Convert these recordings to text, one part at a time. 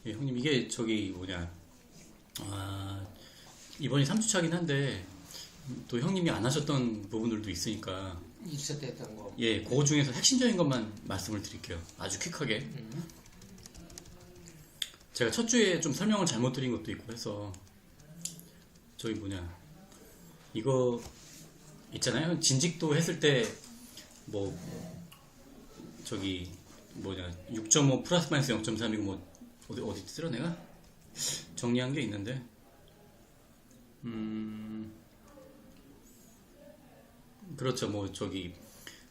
예, 형님 이게 저기 뭐냐 이번이 3주차긴 한데 또 형님이 안 하셨던 부분들도 있으니까 2주차 때 했던 거. 예, 그거 중에서 핵심적인 것만 말씀을 드릴게요. 아주 퀵하게. 제가 첫 주에 좀 설명을 잘못 드린 것도 있고 해서 저기 뭐냐 이거 있잖아요. 진직도 했을 때 뭐 저기 뭐냐 6.5 플러스 마이너스 0.3이고 뭐 어디 쓰라 내가 정리한 게 있는데 그렇죠. 뭐 저기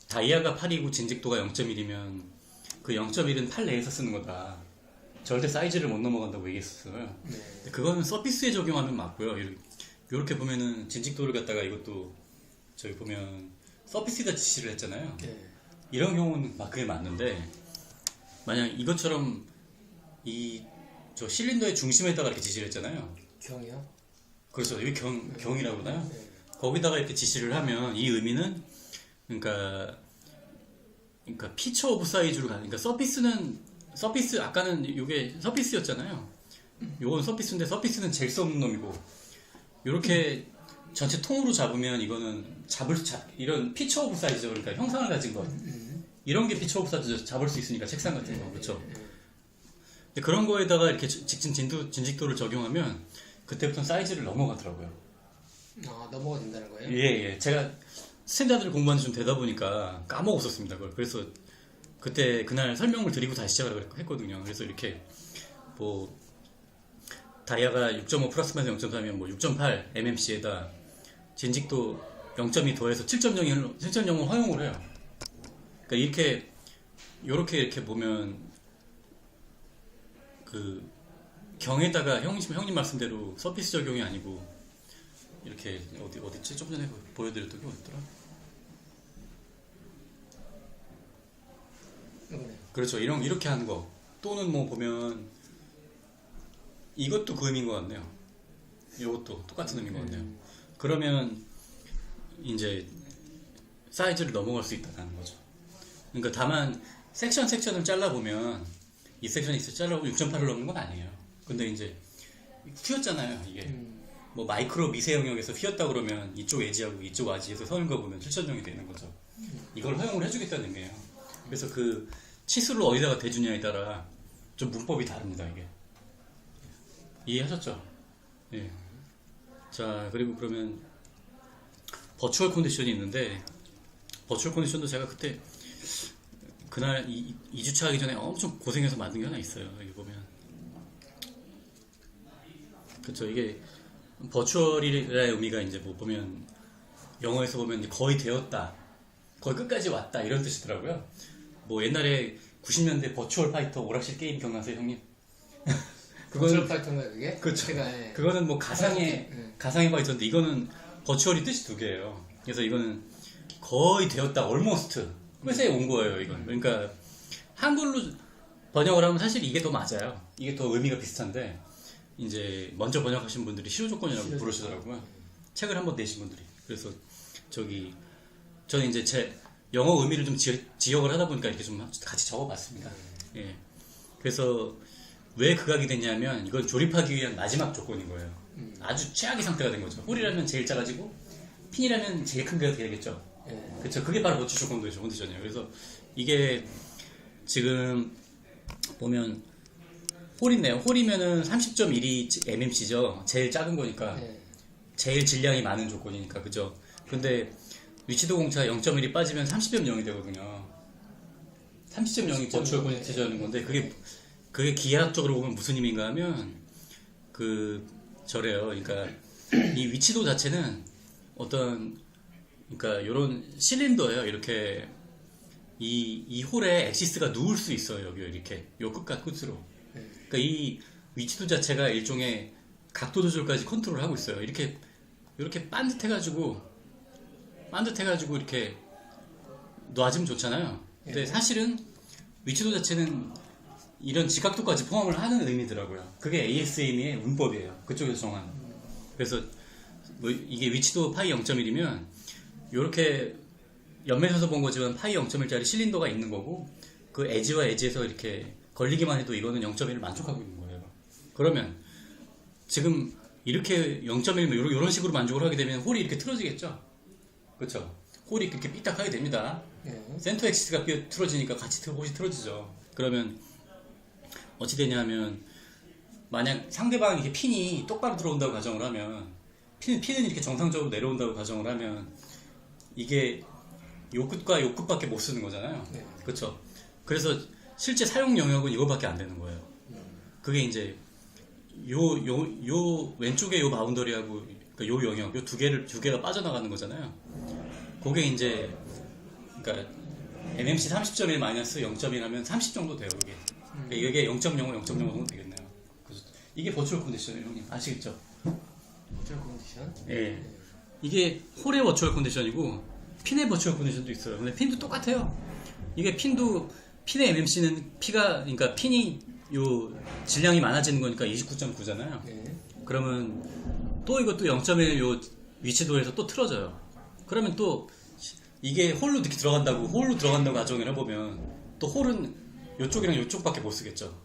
다이아가 8이고 진직도가 0.1이면 그 0.1은 8 내에서 쓰는 거다. 절대 사이즈를 못 넘어간다고 얘기했었어요. 네. 그거는 서피스에 적용하면 맞고요. 이렇게 보면은 진직도를 갖다가 이것도 저기 보면 서피스에다 지시를 했잖아요. 네. 이런 경우는 막 그게 맞는데 만약 이것처럼 저 실린더의 중심에다가 이렇게 지시를 했잖아요. 경이요? 그렇죠. 여기 경이라고 하나요? 네. 거기다가 이렇게 지시를 하면 이 의미는 그러니까 피처 오브 사이즈로 가는 그러니까 서피스 아까는 이게 서피스였잖아요. 요건 서피스인데 서피스는 잴 수 없는 놈이고 요렇게 전체 통으로 잡으면 이거는 이런 피처 오브 사이즈죠. 그러니까 형상을 가진 것 이런 게 피처 오브 사이즈 잡을 수 있으니까 책상 같은 거 그렇죠. 근데 그런 거에다가 이렇게 진직도를 적용하면 그때부터는 사이즈를 넘어가더라고요. 아, 넘어가 된다는 거예요? 예. 제가 스탠다드를 공부한 지 좀 되다 보니까 까먹었었습니다. 그걸. 그래서 그날 설명을 드리고 다시 시작을 했거든요. 그래서 이렇게 뭐 다이아가 6.5 플러스 마이너스 0.3이면 뭐 6.8 mmc에다 진직도 0.2 더해서 7.0을 허용을 해요. 그러니까 이렇게 보면 그 경에다가 형님 말씀대로 서피스 적용이 아니고 이렇게 어디지? 좀 전에 보여드렸던 게 어딨더라? 이거네요. 그렇죠. 이렇게 하는 거 또는 뭐 보면 이것도 그 의미인 것 같네요. 이것도 똑같은 의미인 것 같네요. 그러면 이제 사이즈를 넘어갈 수 있다는 거죠. 그러니까 다만 섹션을 잘라보면 이 섹션이 잘라보면 6.8을 넘는 건 아니에요. 근데 이제 휘었잖아요. 이게 뭐 마이크로 미세 영역에서 휘었다 그러면 이쪽 에지하고 이쪽 아지에서 서는 거 보면 7.0이 되는 거죠. 이걸 허용을 해주겠다는 의미예요. 그래서 그 치수를 어디다가 대주냐에 따라 좀 문법이 다릅니다. 이게 이해하셨죠? 예. 자, 그리고 그러면 버추얼 컨디션이 있는데 버추얼 컨디션도 제가 그날 2주차 하기 전에 엄청 고생해서 만든 게 하나 있어요. 여기 보면 그쵸. 이게 버추얼이라의 의미가 이제 뭐 보면 영어에서 보면 거의 되었다, 거의 끝까지 왔다 이런 뜻이더라고요. 뭐 옛날에 90년대 버추얼 파이터 오락실 게임 기억나세요, 형님? 버추얼 파이터인가요, 그게? 그렇죠. 제가, 그거는 뭐 가상의 파이터인데 이거는 버추얼이 뜻이 두 개예요. 그래서 이거는 거의 되었다, almost 끝에 온 거예요. 이건 그러니까 한글로 번역을 하면 사실 이게 더 맞아요. 이게 더 의미가 비슷한데 이제 먼저 번역하신 분들이 실효 조건이라고 부르시더라고요. 책을 한번 내신 분들이. 그래서 저는 이제 제 영어 의미를 좀 지역을 하다 보니까 이렇게 좀 같이 적어봤습니다. 예. 그래서 왜 극악이 됐냐면 이건 조립하기 위한 마지막 조건인 거예요. 아주 최악의 상태가 된 거죠. 홀이라면 제일 작아지고 핀이라면 제일 큰 게 되겠죠. 그렇죠. 그게 바로 버추 조건도의 컨디션이에요. 그래서 이게 지금 보면 홀 있네요. 홀이면은 30.12 mmc죠. 제일 작은 거니까 제일 질량이 많은 조건이니까 그죠. 근데 위치도 공차 0.1이 빠지면 30.0이 되거든요. 30.0이 버추얼 컨디션인 건데 그게 기하학적으로 보면 무슨 의미인가 하면 저래요. 그러니까 이 위치도 자체는 그러니까 요런 실린더예요. 이렇게 이 홀에 엑시스가 누울 수 있어요. 여기 이렇게 요 끝과 끝으로. 그러니까 이 위치도 자체가 일종의 각도 조절까지 컨트롤하고 있어요. 이렇게 반듯해가지고 이렇게 놔주면 좋잖아요. 근데 사실은 위치도 자체는 이런 지각도까지 포함을 하는 의미더라고요. 그게 ASM의 문법이에요. 그쪽에서 정한. 그래서 뭐 이게 위치도 파이 0.1이면 이렇게 옆면에서 본 거지만 파이 0.1짜리 실린더가 있는 거고 그 에지와 에지에서 이렇게 걸리기만 해도 이거는 0.1을 만족하고 있는 거예요. 그러면 지금 이렇게 0.1 이런 식으로 만족을 하게 되면 홀이 이렇게 틀어지겠죠. 그렇죠. 홀이 그렇게 삐딱하게 됩니다. 네. 센터 엑시스가 틀어지니까 같이 홀이 틀어지죠. 그러면 어찌 되냐면 만약 상대방이 이렇게 핀이 똑바로 들어온다고 가정을 하면 핀은 이렇게 정상적으로 내려온다고 가정을 하면 이게 요 끝과 요 끝밖에 못 쓰는 거잖아요. 네. 그렇죠. 그래서 실제 사용 영역은 이거밖에 안 되는 거예요. 그게 이제 요 왼쪽에 요 바운더리하고 그러니까 요 영역 요 두 개가 빠져나가는 거잖아요. 그게 이제 그러니까 NMC 30.1 마이너스 0.1 하면 30 정도 돼요. 그게 이게 0.05 0.05 정도 되겠네요. 그래서 이게 버추얼 컨디션이에요, 형님. 아시겠죠? 버추얼 컨디션? 예. 이게 홀의 버추얼 컨디션이고 핀의 버추얼 컨디션도 있어요. 근데 핀도 똑같아요. 이게 핀의 MMC는 그러니까 핀이 요 질량이 많아지는 거니까 29.9잖아요. 네. 그러면 또 이것도 0.1 요 위치도에서 또 틀어져요. 그러면 또 이게 홀로 이렇게 들어간다고 가정을 해보면 또 홀은 요쪽이랑 요쪽밖에 못 쓰겠죠.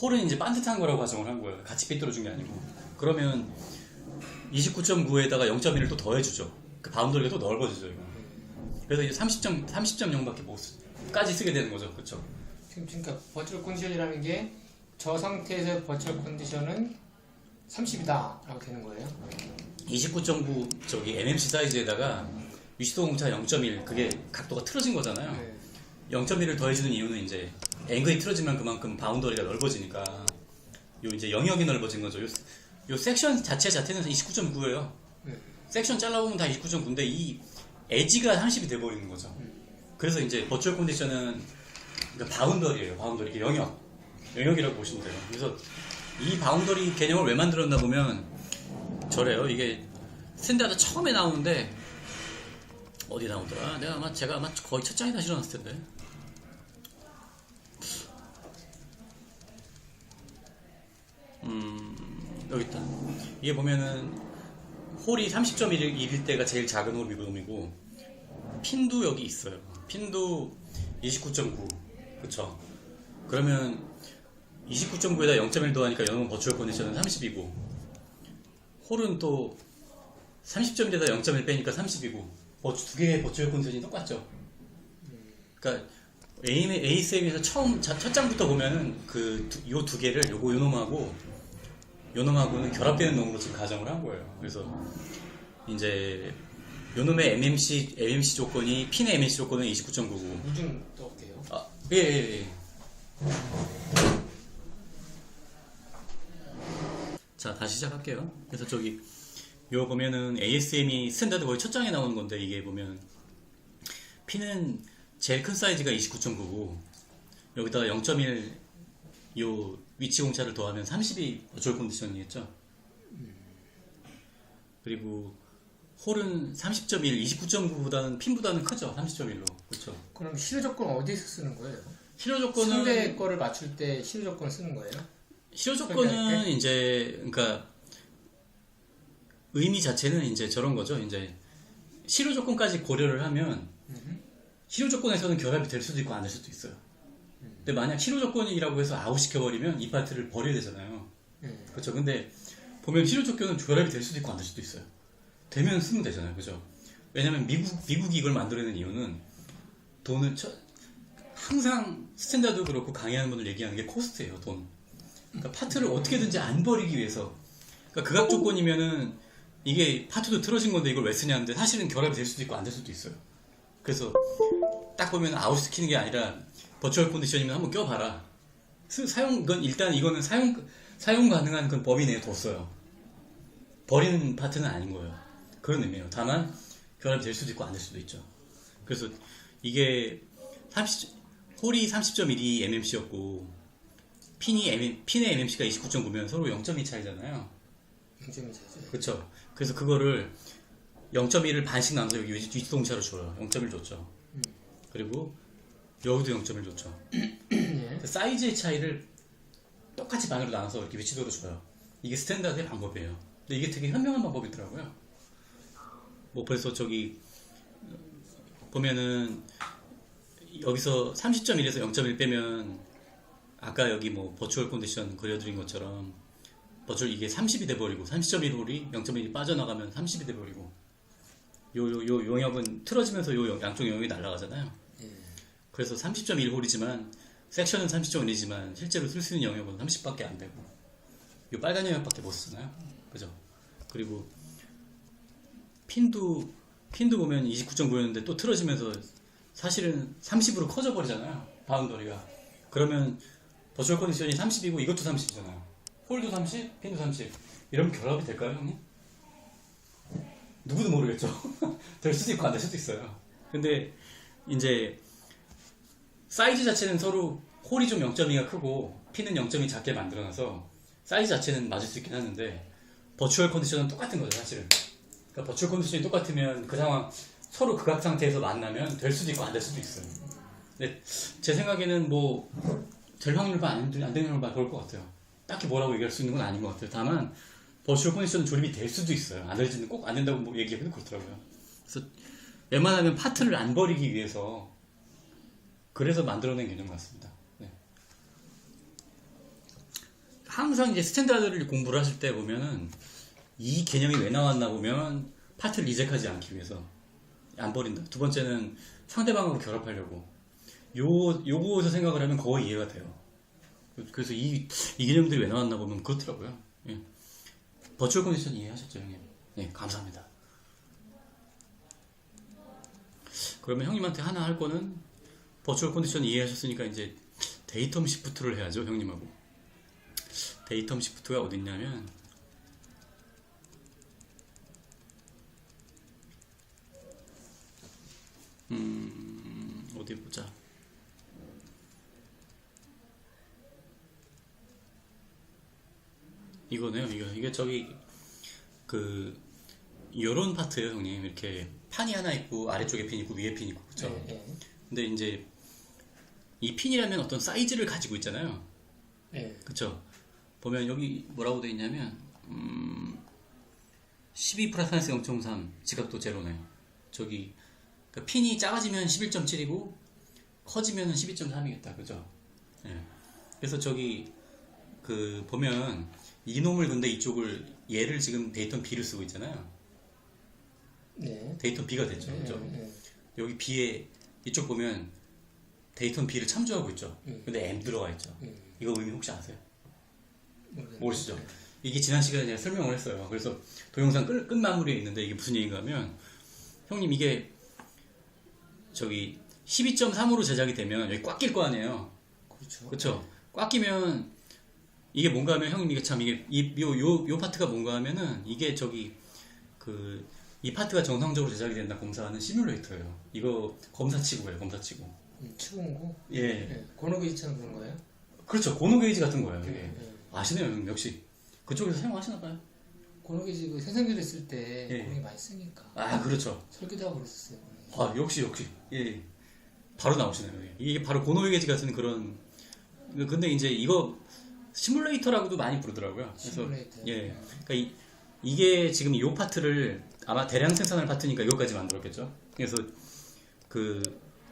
홀은 이제 반듯한 거라고 가정을 한 거예요. 같이 삐뚤어진 게 아니고. 그러면 29.9에다가 0.1을 또 더해주죠. 그 바운더리가 또 넓어지죠. 이거. 그래서 이제 30.0밖에 까지 쓰게 되는 거죠. 그렇죠? 지금 그러니까 버추얼 컨디션이라는 게 저 상태에서 버추얼 컨디션은 30이다 라고 되는 거예요. 29.9 저기 NMC 사이즈에다가 위치도 공차 0.1 그게 각도가 틀어진 거잖아요. 네. 0.1을 더해주는 이유는 이제 앵글이 틀어지면 그만큼 바운더리가 넓어지니까 요 이제 영역이 넓어진 거죠. 요 섹션 자체는 29.9예요. 섹션 잘라보면 다 29.9인데 이 엣지가 30이 돼버리는 거죠. 그래서 이제 버추얼 컨디션은 그러니까 바운더리예요. 바운더리 영역이라고 보시면 돼요. 그래서 이 바운더리 개념을 왜 만들었나 보면 저래요. 이게 스탠다드 처음에 나오는데 어디 나오더라? 제가 아마 거의 첫 장에다 실어놨을 텐데. 여기 있다. 이게 보면은 홀이 30.1일 때가 제일 작은 홀이고 핀도 여기 있어요. 핀도 29.9. 그쵸? 그러면 29.9에다 0.1 더하니까 영어 버추얼 컨디션은 30이고 홀은 또 30.1에다 0.1 빼니까 30이고 두 개의 버추얼 컨디션이 똑같죠. 그러니까 ASM에서 첫 장부터 보면은 요 두 개를 요놈하고는 결합되는 놈으로 지금 가정을 한 거예요. 그래서 이제 요놈의 MMC 조건이 핀의 MMC 조건은 29.9고 물좀 떠올게요. 예. 자, 다시 시작할게요. 그래서 요 보면은 ASM이 스탠다드 거의 첫 장에 나오는 건데 이게 보면 핀은 제일 큰 사이즈가 29.9고 여기다가 0.1 요 위치 공차를 더하면 30이 버추얼 컨디션이겠죠. 그리고 홀은 30.1, 29.9보다는 핀보다는 크죠. 30.1로. 그렇죠. 그럼 실효 조건 어디서 쓰는 거예요? 실효 조건은 상대 거를 맞출 때 실효 조건 쓰는 거예요? 실효 조건은 이제 그러니까 의미 자체는 이제 저런 거죠. 이제 실효 조건까지 고려를 하면 실효 조건에서는 결합이 될 수도 있고 안 될 수도 있어요. 근데 만약 실효 조건이라고 해서 아웃 시켜버리면 이 파트를 버려야 되잖아요. 그렇죠. 근데 보면 실효 조건은 결합이 될 수도 있고 안 될 수도 있어요. 되면 쓰면 되잖아요. 그죠? 왜냐면 미국이 이걸 만들어낸 이유는 돈을 항상 스탠다드도 그렇고 강의하는 분들 얘기하는 게 코스트예요. 돈. 그러니까 파트를 어떻게든지 안 버리기 위해서. 그러니까 극악 조건이면은 이게 파트도 틀어진 건데 이걸 왜 쓰냐는데 사실은 결합이 될 수도 있고 안 될 수도 있어요. 그래서 딱 보면 아웃시키는 게 아니라 버추얼 컨디션이면 한번 껴봐라. 이거는 사용 가능한 그 범위 내에 뒀어요. 버리는 파트는 아닌 거예요. 그런 의미예요. 다만 결합이 될 수도 있고 안 될 수도 있죠. 그래서 이게 홀이 30.12 MMC였고 핀의 MMC가 29.9면 서로 0.2 차이잖아요. 0.2 차이죠. 그렇죠. 그래서 그거를 0.1을 반씩 나눠서 여기 위치동차로 줘요. 0.1 줬죠. 그리고 여기도 0.1 줬죠. 네. 사이즈의 차이를 똑같이 반으로 나눠서 이렇게 위치도로 줘요. 이게 스탠다드의 방법이에요. 근데 이게 되게 현명한 방법이더라고요. 뭐 그래서 보면은 여기서 30.1에서 0.1 빼면 아까 여기 뭐 버추얼 컨디션 그려드린 것처럼 버추얼 이게 30이 돼버리고 30.1홀이 0.1이 빠져나가면 30이 돼버리고 요 용역은 틀어지면서 요 양쪽 용역이 날아가잖아요. 그래서 30.1홀이지만 섹션은 30.1이지만 실제로 쓸 수 있는 영역은 30밖에 안 되고 요 빨간 영역밖에 못 쓰잖아요. 그죠? 그리고 핀도 보면 29.9였는데 또 틀어지면서 사실은 30으로 커져 버리잖아요. 바운더리가. 그러면 버추얼 컨디션이 30이고 이것도 30이잖아요. 홀도 30, 핀도 30. 이러면 결합이 될까요, 형님? 누구도 모르겠죠. 될 수도 있고 안 될 수도 있어요. 근데 이제 사이즈 자체는 서로 홀이 좀 0.2가 크고 핀은 0.2 작게 만들어놔서 사이즈 자체는 맞을 수 있긴 하는데 버추얼 컨디션은 똑같은 거죠, 사실은. 그러니까 버추얼 컨디션이 똑같으면 그 상황 서로 극악 상태에서 만나면 될 수도 있고 안 될 수도 있어요. 근데 제 생각에는 뭐 될 확률 안 되는 확률 그럴 것 같아요. 딱히 뭐라고 얘기할 수 있는 건 아닌 것 같아요. 다만 버추얼 컨디션은 조립이 될 수도 있어요. 안 될지는 꼭 안 된다고 뭐 얘기하기도 그렇더라고요. 그래서 웬만하면 파트를 안 버리기 위해서 그래서 만들어낸 개념 같습니다. 네. 항상 이제 스탠다드를 공부를 하실 때 보면은 이 개념이 왜 나왔나 보면 파트를 리젝하지 않기 위해서 안 버린다. 두 번째는 상대방하고 결합하려고. 요거에서 생각을 하면 거의 이해가 돼요. 그래서 이 개념들이 왜 나왔나 보면 그렇더라고요. 예. 버추얼 컨디션 이해하셨죠, 형님? 네, 감사합니다. 그러면 형님한테 하나 할 거는 버추얼 컨디션 이해하셨으니까 이제 데이텀 시프트를 해야죠, 형님하고. 데이텀 시프트가 어딨냐면 어디 보자. 이거네요. 이게 저기 요런 파트예요, 형님. 이렇게 판이 하나 있고 아래쪽에 핀 있고 위에 핀 있고, 그렇죠? 근데 이제 이 핀이라면 어떤 사이즈를 가지고 있잖아요. 그렇죠? 보면 여기 뭐라고 되어 있냐면 12 플러스 0.3 지각도 제로네요. 저기 그러니까 핀이 작아지면 11.7이고 커지면 12.3이겠다, 그죠? 예. 그래서 저기 보면 이놈을 근데 이쪽을 얘를 지금 데이텀 B를 쓰고 있잖아요. 네. 데이텀 B가 됐죠, 그죠? 여기 B에 이쪽 보면 데이텀 B를 참조하고 있죠. 근데 M 들어가 있죠. 이거 의미 혹시 아세요? 모르시죠? 이게 지난 시간에 제가 설명을 했어요. 그래서 동영상 끝마무리에 있는데 이게 무슨 얘기인가 하면 형님 이게 저기 12.3으로 제작이 되면 여기 꽉 낄 거 아니에요. 그렇죠. 그렇죠. 꽉 끼면 이게 뭔가 하면 형님 이게 참 이게 요 파트가 뭔가 하면은 이게 저기 이 파트가 정상적으로 제작이 된다 검사하는 시뮬레이터예요. 이거 검사치고예요. 검사치고. 추궁고? 예. 고노게이지처럼 그런 거예요? 그렇죠. 고노게이지 같은 거예요. 이게. 아시네요, 형님. 역시 그쪽에서 사용하시나 봐요. 고노게이지 그 세상기를 쓸 때 예. 고노게 많이 쓰니까. 아, 그렇죠. 설계도 하고 그랬었어요. 아, 역시. 예. 바로 나오시네요. 예. 이게 바로 고노게이지 같은 그런. 근데 이제 이거 시뮬레이터라고도 많이 부르더라고요. 그래서 시뮬레이터. 예. 그러니까 이게 지금 이 파트를 아마 대량 생산할 파트니까 이것까지 만들었겠죠. 그래서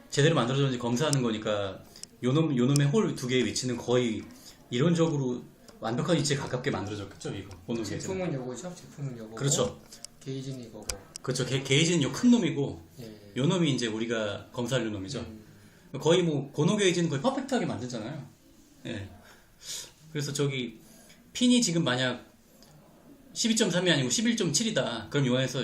제대로 만들어졌는지 검사하는 거니까 요놈의 홀 두 개의 위치는 거의 이론적으로 완벽한 위치에 가깝게 만들어졌겠죠. 이거 고노게이지. 제품은 요거죠. 제품은 요거고. 그렇죠. 게이지는 이거고. 그렇죠. 게이지는 요 큰 놈이고 예. 요 놈이 이제 우리가 검사할 놈이죠. 거의 뭐 고노게이지는 거의 퍼펙트하게 만들잖아요. 예. 그래서 저기 핀이 지금 만약 12.3이 아니고 11.7이다. 그럼 요 안에서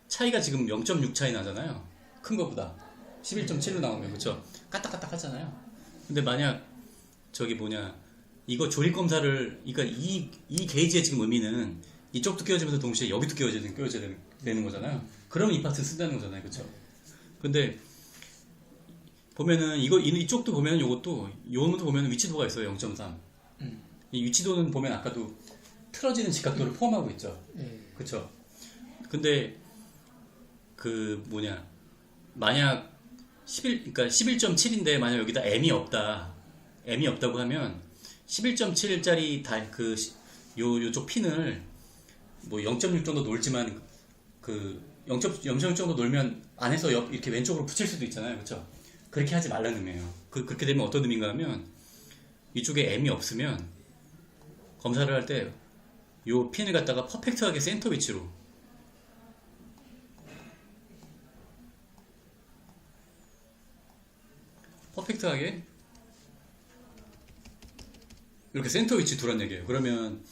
차이가 지금 0.6 차이 나잖아요. 큰 거보다 11.7로 나오면 그렇죠. 까딱까딱 하잖아요. 근데 만약 저기 이거 조립 검사를 그러니까 이 게이지의 지금 의미는 이쪽도 끼워지면서 동시에 여기도 끼워져야 되는 거잖아요. 그러면 이 파트 쓴다는 거잖아요. 그렇죠. 근데 보면은 이쪽도 보면 요것도 요놈도 보면 위치도가 있어요. 0.3. 이 위치도는 보면 아까도 틀어지는 직각도를 포함하고 있죠. 그렇죠. 근데 만약 11.7인데 만약 여기다 M이 없다고 하면 11.7짜리 요쪽 핀을 뭐 0.6 정도 놀지만 0.6 정도 놀면 안에서 이렇게 왼쪽으로 붙일 수도 있잖아요. 그렇죠? 그렇게 하지 말라는 의미예요. 그렇게 되면 어떤 의미인가 하면 이쪽에 M이 없으면 검사를 할 때 요 핀을 갖다가 퍼펙트하게 센터 위치로 퍼펙트하게 이렇게 센터 위치 두란 얘기예요. 그러면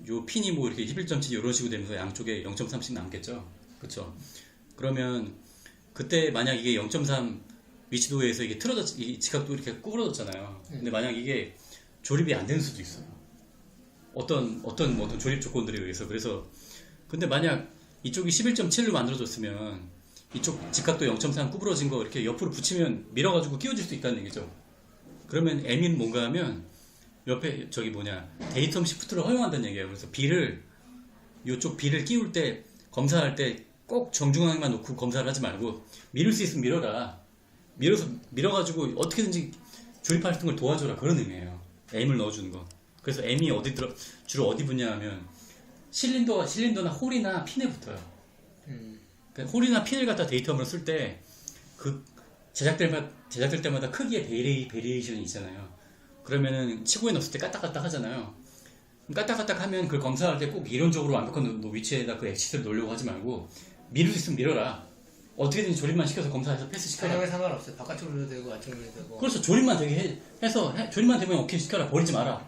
요 핀이 뭐 이렇게 11.7 이런 식으로 되면서 양쪽에 0.3씩 남겠죠. 그렇죠. 그러면 그때 만약 이게 0.3 위치도에서 이게 이 지각도 이렇게 구부러졌잖아요. 근데 만약 이게 조립이 안 되는 수도 있어요. 어떤 조립 조건들에 의해서. 그래서 근데 만약 이쪽이 11.7로 만들어졌으면 이쪽 직각도 0.3 구부러진 거 이렇게 옆으로 붙이면 밀어가지고 끼워질 수 있다는 얘기죠. 그러면 M인 뭔가 하면 옆에 저기 데이텀 시프트를 허용한다는 얘기예요. 그래서 이쪽 B를 끼울 때 검사할 때 꼭 정중앙에만 놓고 검사를 하지 말고 밀을 수 있으면 밀어라. 밀어가지고 어떻게든지 조립 활동을 도와줘라. 그런 의미예요. M을 넣어주는 거. 그래서 M이 주로 어디 붙냐 하면 실린더나 홀이나 핀에 붙어요. 그러니까 홀이나 핀을 갖다 데이터함으로 쓸 때 그 제작될 때마다 크기의 베리에이션이 있잖아요. 그러면은 치구에 넣었을 때 까딱까딱 하잖아요. 까딱까딱 하면 그걸 검사할 때 꼭 이론적으로 완벽한 위치에다 그 엑시스를 놓으려고 하지 말고 밀을 수 있으면 밀어라. 어떻게든 조립만 시켜서 검사해서 패스시켜라. 편향은 상관없어요. 바깥쪽으로 해도 되고 안쪽으로 해도 되고. 그렇죠. 조립만 되게 해서 조립만 되면 오케이 시켜라. 버리지 마라.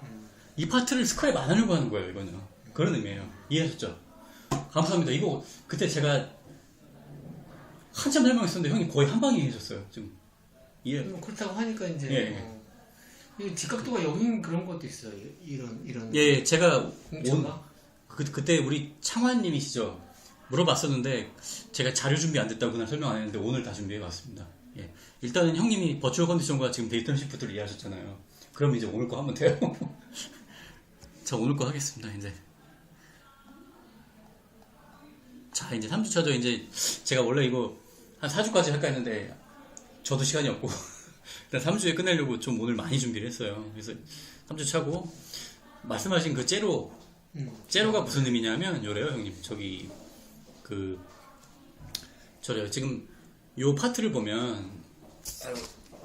이 파트를 스크랩 안 하려고 하는 거예요. 이거는. 그런 의미예요. 이해하셨죠? 감사합니다. 이거 그때 제가 한참 설명했었는데 형이 거의 한 방에 해줬어요. 지금 이해. 그렇다고 하니까 이제 예. 이 직각도가 여긴 그런 것도 있어요. 이런 예, 제가 공차가? 그때 우리 창환님이시죠? 물어봤었는데 제가 자료 준비 안 됐다고 그날 설명 안 했는데 오늘 다 준비해 왔습니다. 예. 일단은 형님이 버추얼 컨디션과 지금 데이터 시프트를 이해하셨잖아요. 그럼 이제 오늘 거 하면 돼요. 자, 오늘 거 하겠습니다. 이제. 자, 이제 3주차죠. 이제 제가 원래 이거 한 4주까지 할까 했는데 저도 시간이 없고 일단 3주에 끝내려고 좀 오늘 많이 준비를 했어요. 그래서 3주 차고 말씀하신 그 제로가 무슨 의미냐면 요래요, 형님. 저래요. 지금 요 파트를 보면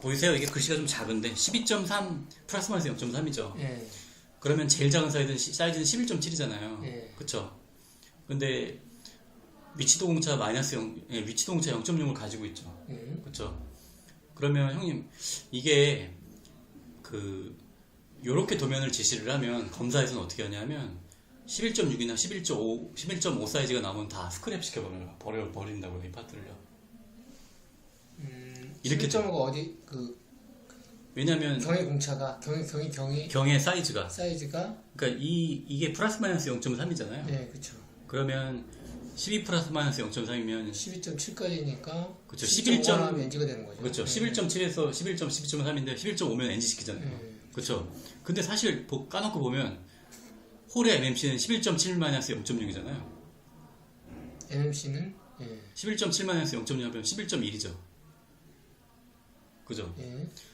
보이세요? 이게 글씨가 좀 작은데 12.3 플러스 마이너스 0.3이죠. 예. 그러면 제일 작은 사이즈는 11.7이잖아요. 예. 그쵸? 근데 위치도 공차 마이너스 0, 위치도 공차 0.0을 가지고 있죠. 그쵸? 그러면 형님 이게 요렇게 도면을 제시를 하면 검사에서는 어떻게 하냐면 11.6이나 11.5 사이즈가 나오면 다 스크랩 버린다고요. 이 파트를요. 이렇게 11.5가 어디 왜냐면 경의 공차가 경의 사이즈가 그러니까 이게 플러스 마이너스 0.3이잖아요. 네, 그렇죠. 그러면 12 플러스 마이너스 0.3이면 12.7까지니까 그렇죠. 11.5 하면 NG가 되는 거죠. 그렇죠. 11.7에서 12.3인데 11.5면 NG 시키잖아요. 그렇죠. 근데 사실 까놓고 보면 홀의 MMC는 11.7 마이너스 0.6이잖아요. MMC는 11.7 마이너스 0.6 하면 11.1이죠. 그죠? 예.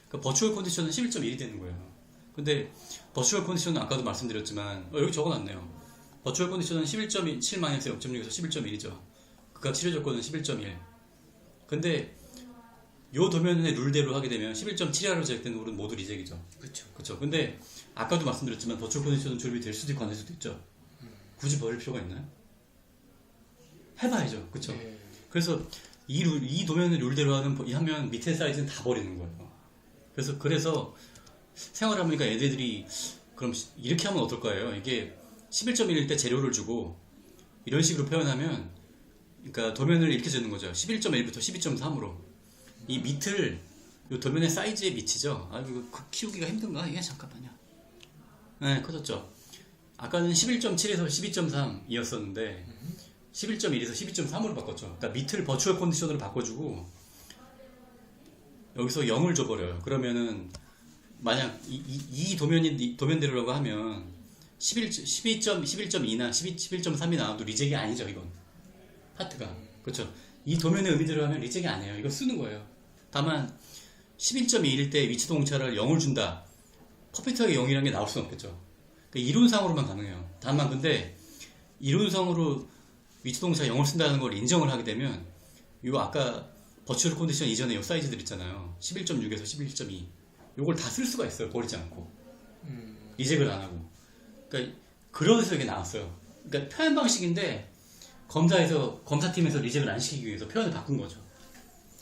그러니까 버추얼 컨디션은 11.1이 되는 거예요. 근데 버추얼 컨디션은 아까도 말씀드렸지만 여기 적어놨네요. 버추얼 컨디션은 11.7 마이너스 0.6에서 11.1이죠. 그값 치료 조건은 11.1. 근데 요 도면의 룰대로 하게 되면 11.7이하로 제작된 홀은 모두 리젝이죠. 그렇죠. 그렇죠. 근데 아까도 말씀드렸지만 버추얼 컨디션은 조립이 될 수도 있고 안 될 수도 있죠. 굳이 버릴 필요가 있나요? 해봐야죠. 그렇죠. 그래서 이 도면의 룰대로 하면 밑에 사이즈는 다 버리는 거예요. 그래서 생활하니까 애들이 그럼 이렇게 하면 어떨까요? 이게 11.1일 때 재료를 주고 이런 식으로 표현하면 그러니까 도면을 이렇게 재는 거죠. 11.1부터 12.3으로 이 밑을 이 도면의 사이즈의 밑이죠. 이거 키우기가 힘든가? 이게 잠깐만요. 네, 커졌죠. 아까는 11.7에서 12.3이었었는데 11.1에서 12.3으로 바꿨죠. 그러니까 밑을 버추얼 컨디션으로 바꿔주고 여기서 0을 줘버려요. 그러면은 만약 이 도면대로라고 하면 11.2나 11.3이 나와도 리젝이 아니죠. 이건 파트가 그렇죠. 이 도면의 의미대로 하면 리젝이 아니에요. 이거 쓰는 거예요. 다만 11.2일 때 위치도 공차를 0을 준다. 퍼펙트하게 0이라는 게 나올 수는 없겠죠. 그러니까 이론상으로만 가능해요. 다만 근데 이론상으로 위치도 공차 0을 쓴다는 걸 인정을 하게 되면 요 아까 버추얼 컨디션 이전에 요 사이즈들 있잖아요. 11.6에서 11.2 요걸 다 쓸 수가 있어요. 버리지 않고. 음. 리젝을 안 하고. 그러니까 그러면서 이게 나왔어요. 그러니까 표현 방식인데 검사팀에서 리젝을 안 시키기 위해서 표현을 바꾼 거죠.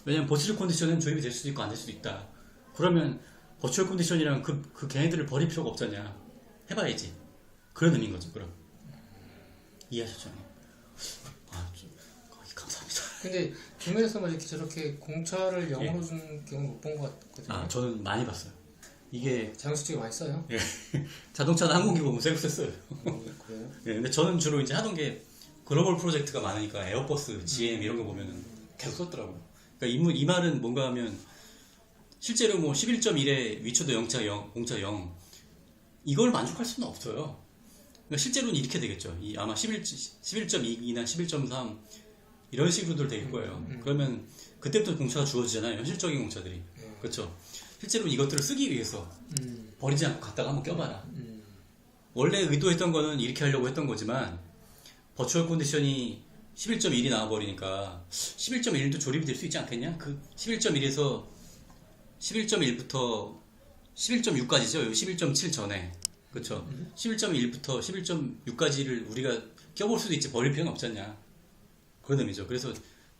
왜냐면 버추얼 컨디션은 조립이 될 수도 있고 안 될 수도 있다. 그러면 버추얼 컨디션이랑 그 걔네들을 버릴 필요가 없잖냐. 해봐야지. 그런 의미인 거죠. 그럼 이해하셨죠? 감사합니다. 근데 주변에서 이렇게 저렇게 공차를 영어로 준 경우 못 본 것 같거든요. 저는 많이 봤어요. 이게 자동차 쪽에 많이 써요. 자동차나 항공기 보면 새로 썼어요. 그래요? 근데 저는 주로 이제 하던 게 글로벌 프로젝트가 많으니까 에어버스, GM 이런 거 보면은 계속 썼더라고요. 그러니까 이 말은 뭔가 하면 실제로 뭐 11.1에 위초도 0차 0, 공차 0 이걸 만족할 수는 없어요. 그러니까 실제로는 이렇게 되겠죠. 아마 11.2나 11.3 이런 식으로들 될 거예요. 그러면 그때부터 공차가 주어지잖아요. 현실적인 공차들이. 그렇죠. 실제로 이것들을 쓰기 위해서 버리지 않고 갖다가 한번 껴봐라. 원래 의도했던 거는 이렇게 하려고 했던 거지만 버추얼 컨디션이 11.1이 나와버리니까 11.1도 조립이 될 수 있지 않겠냐? 그 11.1에서 11.1부터 11.6까지죠. 여기 11.7 전에. 그렇죠. 11.1부터 11.6까지를 우리가 껴볼 수도 있지 버릴 필요는 없지 않냐. 그런 의미죠. 그래서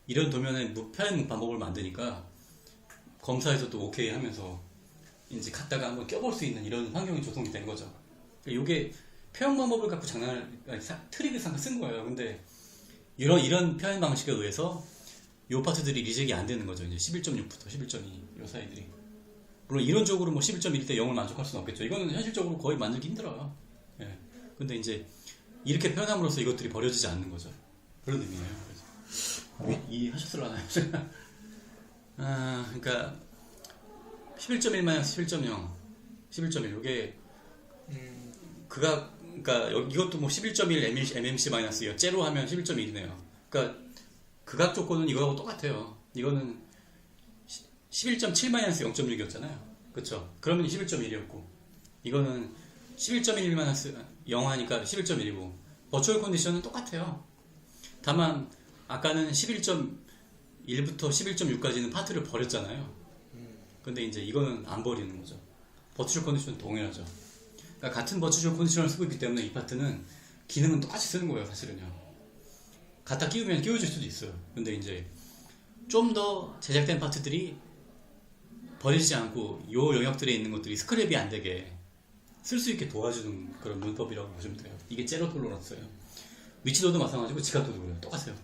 이런 도면의 표현 방법을 만드니까 검사에서도 오케이 하면서 이제 갖다가 한번 껴볼 수 있는 이런 환경이 조성이 된 거죠. 이게 표현 방법을 갖고 트릭을 삼아 쓴 거예요. 근데 이런 표현 방식에 의해서 요 파트들이 리젝이 안 되는 거죠. 이제 11.6부터 11.2 요 사이들이. 물론 이론적으로 뭐 11.1 때 0을 만족할 수는 없겠죠. 이거는 현실적으로 거의 만들기 힘들어요. 예. 근데 이제 이렇게 표현함으로써 이것들이 버려지지 않는 거죠. 그런 의미예요. 그래서 이해하셨을라나요? 그러니까 11.1-11.0 11.1 요게 그러니까 이것도 뭐 11.1 mmc-2 째로 하면 11.1이네요. 그러니까 극악 조건은 이거하고 똑같아요. 이거는 11.7-0.6이었잖아요. 그쵸? 그러면 11.1이었고 이거는 11.1-0 하니까 11.1이고 버추얼 컨디션은 똑같아요. 다만 아까는 11.1부터 11.6까지는 파트를 버렸잖아요. 근데 이제 이거는 안 버리는 거죠. 버추얼 컨디션은 동일하죠. 그러니까 같은 버추얼 컨디션을 쓰고 있기 때문에 이 파트는 기능은 똑같이 쓰는 거예요. 사실은요. 갖다 끼우면 끼워질 수도 있어요. 근데 이제 좀 더 제작된 파트들이 버리지 않고 요 영역들에 있는 것들이 스크랩이 안 되게 쓸 수 있게 도와주는 그런 문법이라고 보시면 돼요. 이게 제로 톨러런스예요. 위치도도 마찬가지고 지각도도 그래요. 똑같아요.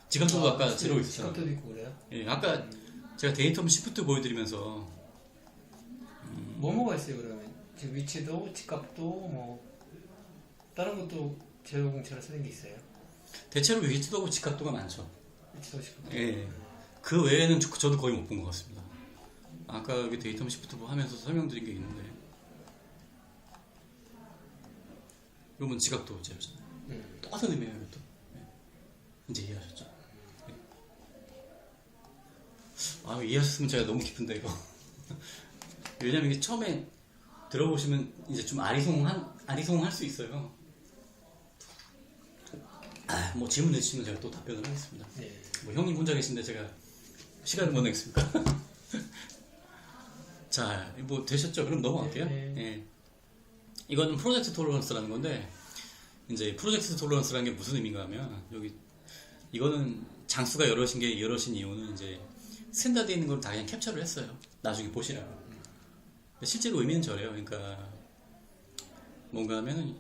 지각도도 아까 제로 있었잖아요. 지각도도 있고 그래요? 예, 아까 제가 데이터홈 시프트 보여드리면서 뭐가 있어요 그러면? 지금 위치도, 직각도, 뭐 다른 것도 제로 공차를 쓰는 게 있어요? 대체로 위치도하고 지각도가 많죠. 위치도, 직각도. 예. 그 외에는 저도 거의 못 본 것 같습니다. 아까 여기 데이터 시프트 하면서 설명드린 게 있는데 이건 지각도 제로잖아요. 똑같은 의미예요. 이것도. 네. 이제 이해하셨죠? 네. 이해하셨으면 제가 너무 기쁜데 이거. 왜냐면 이게 처음에 들어보시면 이제 좀 아리송할 수 있어요. 뭐 질문 내주시면 제가 또 답변을 하겠습니다. 네. 뭐 형님 혼자 계신데 제가 시간을 못 내겠습니까? 자, 뭐 되셨죠? 그럼 넘어갈게요. 네. 예. 이거는 프로젝트 톨러런스라는 건데 이제 프로젝트 톨러런스라는 게 무슨 의미인가 하면 여기 이거는 장수가 여럿인 이유는 이제 스탠다드에 있는 걸 다 그냥 캡처를 했어요. 나중에 보시라고. 실제로 의미는 저래요. 그러니까 뭔가 하면은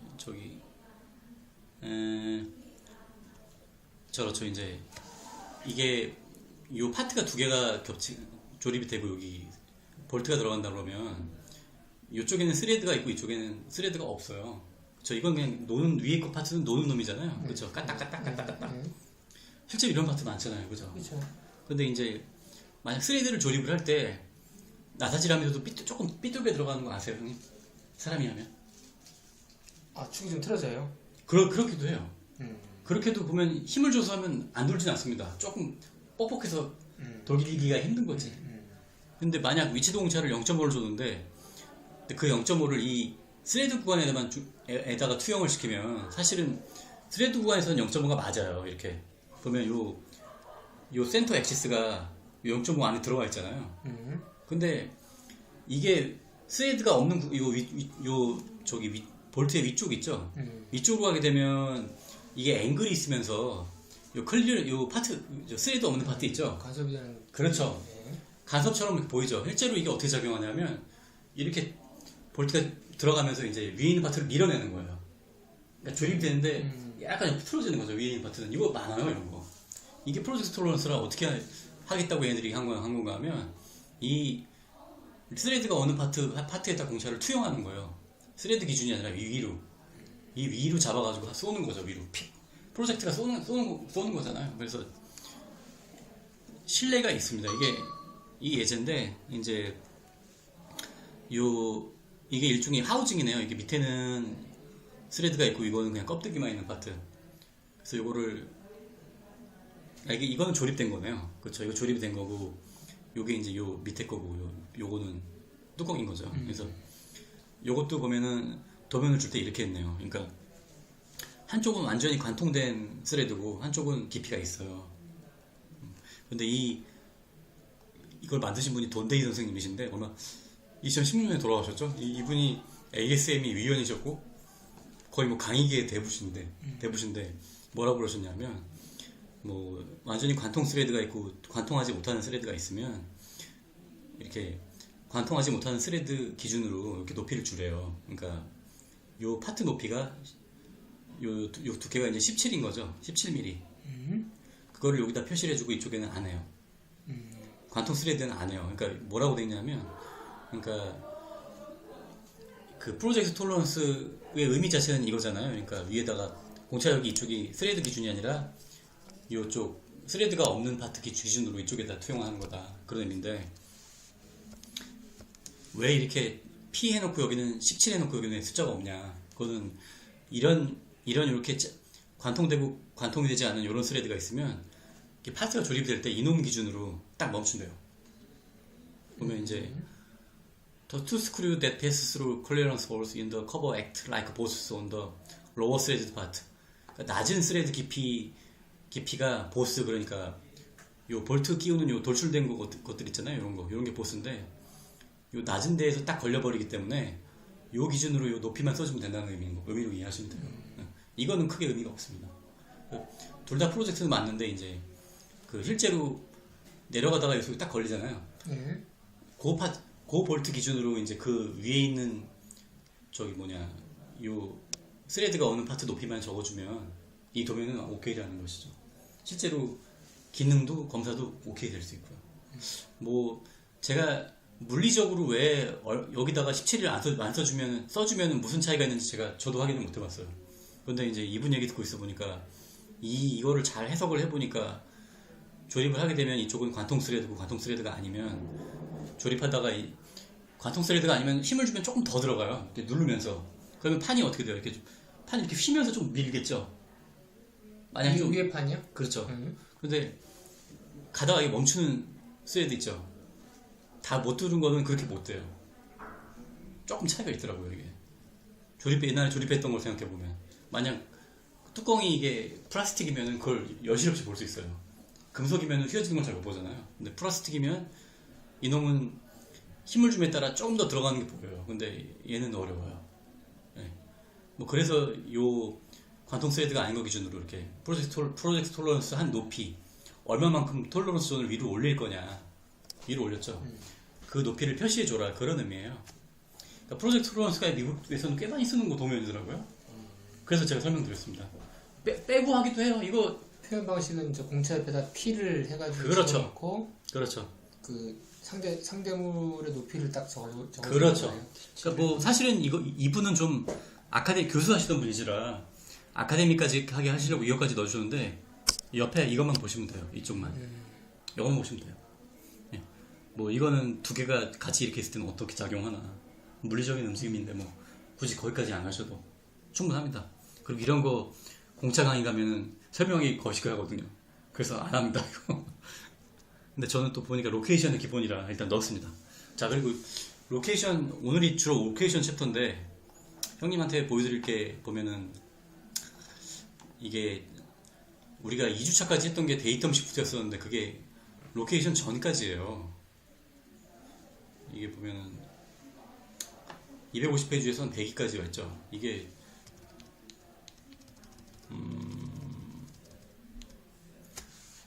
저렇죠. 이제 이게 요 파트가 두 개가 조립이 되고 여기 볼트가 들어간다 그러면 이쪽에는 스레드가 있고 이쪽에는 스레드가 없어요. 이건 그냥 위에 거 파트는 노는 놈이잖아요. 그렇죠? 까딱까딱까딱까딱. 실제로 이런 파트 많잖아요. 그죠? 그렇죠. 근데 이제 만약 스레드를 조립을 할 때 나사질하면서도 조금 삐뚤게 들어가는 거 아세요, 형님? 사람이 하면? 축이 좀 틀어져요? 그렇기도 해요. 그렇게도 보면 힘을 줘서 하면 안 돌진 않습니다. 조금 뻑뻑해서 돌리기가 힘든 거지. 근데 만약 위치도 공차를 0.5를 줬는데 그 0.5를 이 스레드 구간에다가 투영을 시키면 사실은 스레드 구간에서는 0.5가 맞아요. 이렇게 보면 요 센터 엑시스가 0.5 안에 들어가 있잖아요. 근데 이게 스레드가 없는 저기 볼트의 위쪽 있죠. 위쪽으로 가게 되면 이게 앵글이 있으면서 요 클리어 요 파트 스레드 없는 파트 있죠. 간섭이 되는. 그렇죠. 네. 간섭처럼 이렇게 보이죠. 실제로 이게 어떻게 작용하냐면 이렇게 볼트가 들어가면서 이제 위에 있는 파트를 밀어내는 거예요. 그러니까 조립이 되는데 약간 풀어지는 거죠. 위에 있는 파트는. 이거 많아요, 이런 거. 이게 프로젝트 톨러런스라 어떻게 하겠다고 얘네들이 한 건가 하면 이 스레드가 어느 파트에다 공차를 투영하는 거예요. 스레드 기준이 아니라 위로. 이 위로 잡아가지고 쏘는 거죠, 위로. 프로젝트가 쏘는 거잖아요. 그래서 신뢰가 있습니다. 이 예제인데, 이제, 이게 일종의 하우징이네요. 이게 밑에는 스레드가 있고, 이거는 그냥 껍데기만 있는 파트. 그래서 이거는 조립된 거네요. 그렇죠. 이거 조립이 된 거고, 요게 이제 요 밑에 거고, 요거는 뚜껑인 거죠. 그래서 요것도 보면은 도면을 줄 때 이렇게 했네요. 그러니까 한쪽은 완전히 관통된 스레드고 한쪽은 깊이가 있어요. 근데 이걸 만드신 분이 돈데이 선생님이신데 얼마 2016년에 돌아가셨죠? 이분이 ASME 위원이셨고 거의 뭐 강의계의 대부신데 뭐라고 그러셨냐면 뭐 완전히 관통 스레드가 있고 관통하지 못하는 스레드가 있으면 이렇게 관통하지 못하는 스레드 기준으로 이렇게 높이를 주래요. 그러니까 요 파트 높이가 요 두께가 이제 17인 거죠. 17mm. 그거를 여기다 표시를 해주고 이쪽에는 안 해요. 관통 스레드는 안 해요. 그러니까 뭐라고 돼 있냐면, 그러니까 그 프로젝트 톨러런스의 의미 자체는 이거잖아요. 그러니까 위에다가 공차력이 이쪽이 스레드 기준이 아니라 이쪽 스레드가 없는 파트 기준으로 이쪽에다 투영하는 거다. 그런 의미인데 왜 이렇게 P 해놓고 여기는 17 해놓고 여기는 숫자가 없냐? 그거는 이렇게 관통이 되지 않은 이런 스레드가 있으면 파트가 조립이 될 때 이놈 기준으로 딱 멈춘대요. 보면 이제 The two screws that pass through clearance holes in the cover act like boss on the lower threaded part. 그러니까 낮은 스레드 깊이가 보스, 그러니까 요 볼트 끼우는 요 돌출된 것들 있잖아요. 이런 게 보스인데 요 낮은 데에서 딱 걸려버리기 때문에 요 기준으로 요 높이만 써주면 된다는 의미로 이해하시면 돼요. 이거는 크게 의미가 없습니다. 둘 다 프로젝트는 맞는데 이제 그 실제로 내려가다가 여기서 딱 걸리잖아요. 네. 그 볼트 기준으로 이제 그 위에 있는 요 스레드가 어느 파트 높이만 적어주면 이 도면은 오케이라는 것이죠. 실제로 기능도 검사도 오케이 될 수 있고요. 뭐 제가 물리적으로 왜 여기다가 17을 안 써주면 무슨 차이가 있는지 저도 확인을 못 해봤어요. 그런데 이제 이분 얘기 듣고 있어 보니까 이거를 잘 해석을 해보니까 조립을 하게 되면 이쪽은 관통 스레드고 관통 스레드가 아니면 조립하다가 관통 스레드가 아니면 힘을 주면 조금 더 들어가요. 이렇게 누르면서. 그러면 판이 어떻게 돼요? 판이 이렇게 휘면서 좀 밀겠죠. 만약 좀 위에 판이요? 그렇죠. 근데 가다가 이게 멈추는 스레드 있죠. 다 못 두른 거는 그렇게 못 돼요. 조금 차이가 있더라고요, 이게. 옛날에 조립했던 걸 생각해보면. 만약 뚜껑이 이게 플라스틱이면 그걸 여실없이 볼 수 있어요. 금속이면 휘어지는 걸 잘 못 보잖아요. 근데 플라스틱이면 이놈은 힘을 줌에 따라 조금 더 들어가는 게 보여요. 근데 얘는 어려워요. 네. 뭐 그래서 요 관통 스레드가 아닌 거 기준으로 이렇게 프로젝트 톨러런스 한 높이, 얼마만큼 톨러런스 존을 위로 올릴 거냐. 위로 올렸죠. 그 높이를 표시해줘라. 그런 의미예요. 그러니까 프로젝트 톨러런스가 미국에서는 꽤 많이 쓰는 거 도면이더라고요. 그래서 제가 설명드렸습니다. 빼고 하기도 해요. 이거 표현 방식은 저 공차 옆에다 P를 해가지고 그렇죠. 적어놓고 그렇죠. 그 상대물의 높이를 딱 적어. 그렇죠. 그러니까 뭐 사실은 이분은 좀 교수 하시던 분이시라 아카데미까지 하게 하시려고 이거까지 넣어주셨는데 옆에 이것만 보시면 돼요. 이쪽만. 이것만 보시면 돼요. 예. 뭐 이거는 두 개가 같이 이렇게 있을 때는 어떻게 작용하나. 물리적인 움직임인데 뭐 굳이 거기까지 안 하셔도 충분합니다. 그리고 이런 거 공차 강의 가면은 설명이 거시기하거든요. 그래서 안 합니다, 이거. 근데 저는 또 보니까 로케이션이 기본이라 일단 넣었습니다. 자, 그리고 오늘이 주로 로케이션 챕터인데 형님한테 보여드릴 게 보면은 이게 우리가 2주차까지 했던 게 데이텀 시프트였었는데 그게 로케이션 전까지예요. 이게 보면은 250페이지에서는 100위까지 왔죠. 이게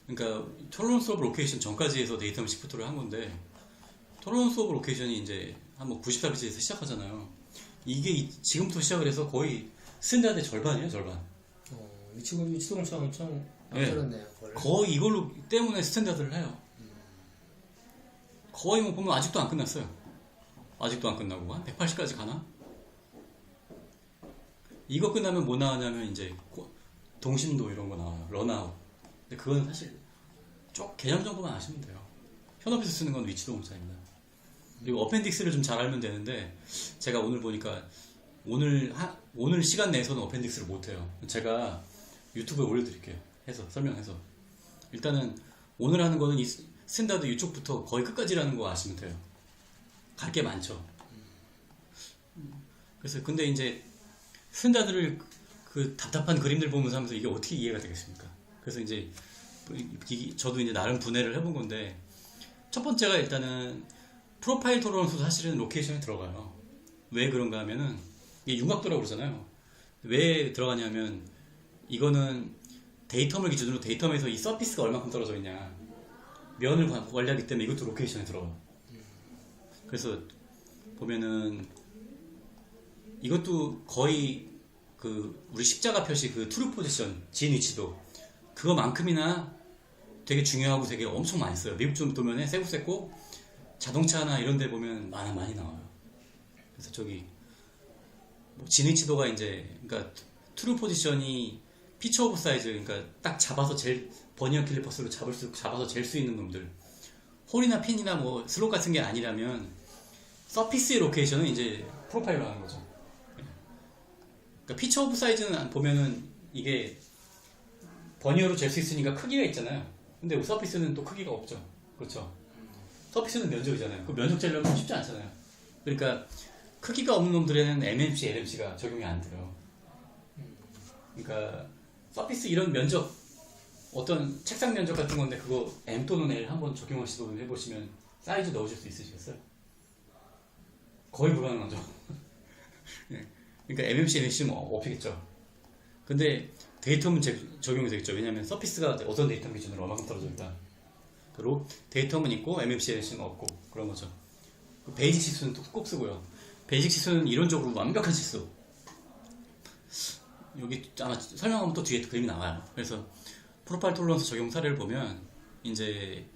그러니까 톨러런스 오브 로케이션 전까지 해서 데이터 시프트를 한 건데, 톨러런스 오브 로케이션이 이제 한번 94페이지에서 시작하잖아요. 이게 지금부터 시작을 해서 거의 스탠다드의 절반이에요, 절반. 위치동차 엄청 네. 앞서렸네요. 거의 이걸로 때문에 스탠다드를 해요. 거의 뭐 보면 아직도 안 끝났어요. 아직도 안 끝나고 한 180까지 가나? 이거 끝나면 뭐 나오냐면 이제 동심도 이런 거 나와요. 런아웃. 근데 그건 사실 쪽 개념 정도만 아시면 돼요. 현업에서 쓰는 건 위치 동사입니다. 그리고 어펜딕스를 좀 잘 알면 되는데, 제가 오늘 보니까 오늘 시간 내에서는 어펜딕스를 못 해요. 제가 유튜브에 올려드릴게요. 해서 설명해서. 일단은 오늘 하는 거는 이 스탠다드 이쪽부터 거의 끝까지라는 거 아시면 돼요. 갈 게 많죠. 그래서 근데 이제 스탠다드를 그 답답한 그림들 보면서 하면서 이게 어떻게 이해가 되겠습니까? 그래서 이제 저도 이제 나름 분해를 해본 건데, 첫 번째가 일단은 프로파일 톨러런스도 사실은 로케이션에 들어가요. 왜 그런가 하면은 이게 융합도라고 그러잖아요. 왜 들어가냐면 이거는 데이터물 기준으로 데이터에서 이 서피스가 얼마큼 떨어져 있냐 면을 관리하기 때문에 이것도 로케이션에 들어가요. 그래서 보면은 이것도 거의 그 우리 십자가 표시 그 트루 포지션 진 위치도 그거만큼이나 되게 중요하고 되게 엄청 많이 써요. 미국 좀 도면에 세고 자동차나 이런 데 보면 많이 나와요. 그래서 저기 뭐 진 위치도가 이제 그러니까 트루 포지션이 피처 오브 사이즈, 그러니까 딱 잡아서 버니어 캘리퍼스로 잡아서 잴 수 있는 놈들, 홀이나 핀이나 뭐 슬롯 같은 게 아니라면 서피스의 로케이션은 이제 프로파일로 하는 거죠. 그러니까 피처 오브 사이즈는 보면은 이게 버니어로 잴 수 있으니까 크기가 있잖아요. 근데 서피스는 또 크기가 없죠. 그렇죠. 서피스는 면적이잖아요. 그 면적 재려면 쉽지 않잖아요. 그러니까 크기가 없는 놈들에는 MMC, LMC가 적용이 안 돼요. 그러니까 서피스 이런 면적, 어떤 책상 면적 같은 건데 그거 M 또는 L 한번 적용을 시도해보시면 사이즈 넣으실 수 있으시겠어요? 거의 불가능하죠. 네. 그러니까 MMC, LMC는 없겠죠. 근데 데이터문 적용이 되겠죠. 왜냐하면 서피스가 어떤 데이터 기준으로 얼마큼 떨어져 있다. 그리고 데이터문 있고 MMC, LMC는 없고 그런 거죠. 베이직 지수는 또 꼭 쓰고요. 베이직 지수는 이론적으로 완벽한 지수. 여기 아마 설명하면 또 뒤에 그림이 나와요. 그래서 프로파일 톨러런스 적용 사례를 보면 이제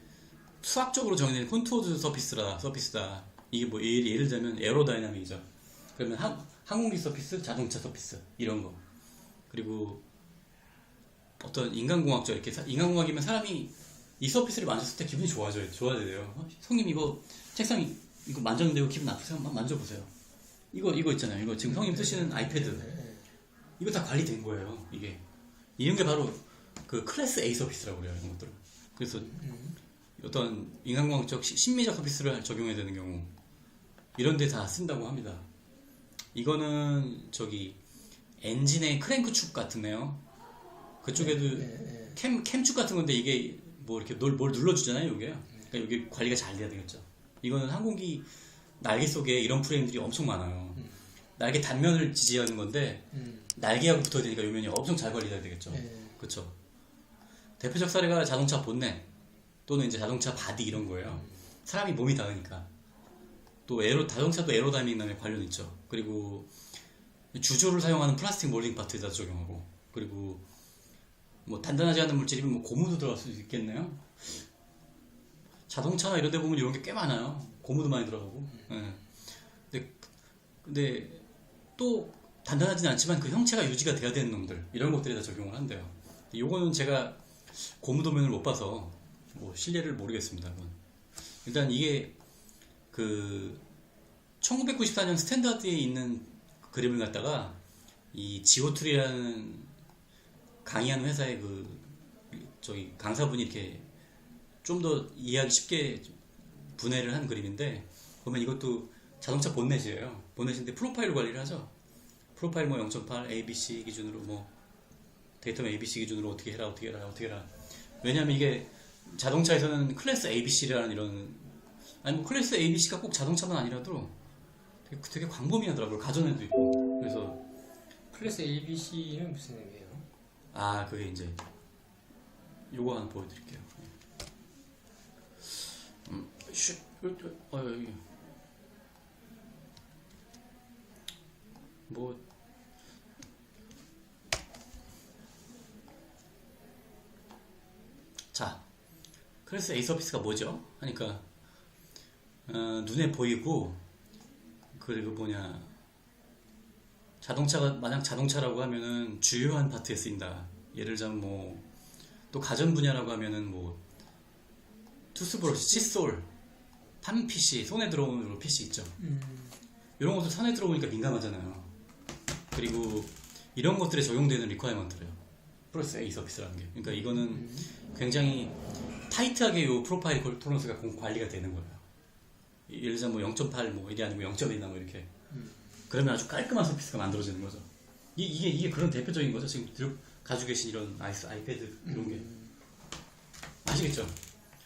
수학적으로 정의된 콘투어드 서피스다. 이게 뭐 예를 들면 에어로다이나믹이죠. 그러면 항공기 서피스, 자동차 서피스 이런 거. 그리고 어떤 인간공학적 이렇게 인간공학이면 사람이 이 서피스를 만졌을 때 기분이 좋아져야 돼요. 형님 이거 책상 이거 만졌는데 이거 기분 나쁘세요? 한번 만져보세요. 이거 있잖아요. 이거 지금 형님 쓰시는 아이패드. 이거 다 관리된 거예요. 이게 이런 게 바로 그 클래스 A 서비스라고 그래요. 이런 것들. 그래서 어떤 인간공학적 심리적 서비스를 적용해야 되는 경우 이런 데 다 쓴다고 합니다. 이거는 저기 엔진의 크랭크 축 같은데요. 그쪽에도 캠축 같은 건데 이게 뭐 이렇게 뭘 눌러주잖아요. 이게 그러니까 여기 관리가 잘 돼야 되겠죠. 이거는 항공기 날개 속에 이런 프레임들이 엄청 많아요. 날개 단면을 지지하는 건데 날개하고 붙어야 되니까 이 면이 엄청 잘 관리돼야 되겠죠. 그렇죠. 대표적 사례가 자동차 본넷 또는 이제 자동차 바디 이런 거예요. 사람이 몸이 닿으니까. 또 자동차도 에어로다이내믹 관련 있죠. 그리고 주조를 사용하는 플라스틱 몰딩 파트에다 적용하고, 그리고 뭐 단단하지 않은 물질이면 뭐 고무도 들어갈 수 있겠네요. 자동차나 이런 데 보면 이런 게 꽤 많아요. 고무도 많이 들어가고. 근데 또 단단하진 않지만 그 형체가 유지가 돼야 되는 놈들 이런 것들에다 적용을 한대요. 요거는 제가 고무도면을 못 봐서 뭐 실례를 모르겠습니다. 일단 이게 그 1994년 스탠다드에 있는 그림을 갖다가 이 지오툴이라는 강의하는 회사의 저기 강사분이 이렇게 좀 더 이해하기 쉽게 분해를 한 그림인데, 보면 이것도 자동차 본넷이에요. 본넷인데 프로파일로 관리를 하죠. 프로파일 뭐 0.8 ABC 기준으로 뭐 데이터 ABC 기준으로 어떻게 해라. 왜냐하면 이게 자동차에서는 클래스 ABC라는 이런, 아니 뭐 클래스 ABC가 꼭 자동차만 아니라도 되게 광범위하더라고요. 가전에도 있고. 그래서 클래스 ABC는 무슨 의미예요? 그게 이제 요거 하나 보여드릴게요. 여기 뭐 자, 클래스 A 서피스가 뭐죠? 하니까 눈에 보이고, 그리고 자동차가 만약 자동차라고 하면은 주요한 파트에 쓰인다. 예를 들자면 뭐 또 가전 분야라고 하면은 뭐 투스브러쉬, 칫솔, 판 PC, 손에 들어오는 PC 있죠. 이런 것들 손에 들어오니까 민감하잖아요. 그리고 이런 것들에 적용되는 리퀘어먼트래요. 플러스 A 서비스라는 게. 그러니까 이거는 굉장히 타이트하게 요 프로파일 톨런스가 관리가 되는 거예요. 예를 들자면 뭐 0.8 뭐 이게 아니고 0.1이나 뭐 이렇게. 그러면 아주 깔끔한 서비스가 만들어지는 거죠. 이게 그런 대표적인 거죠. 지금 가지고 계신 이런 아이패드 이런 게. 아시겠죠?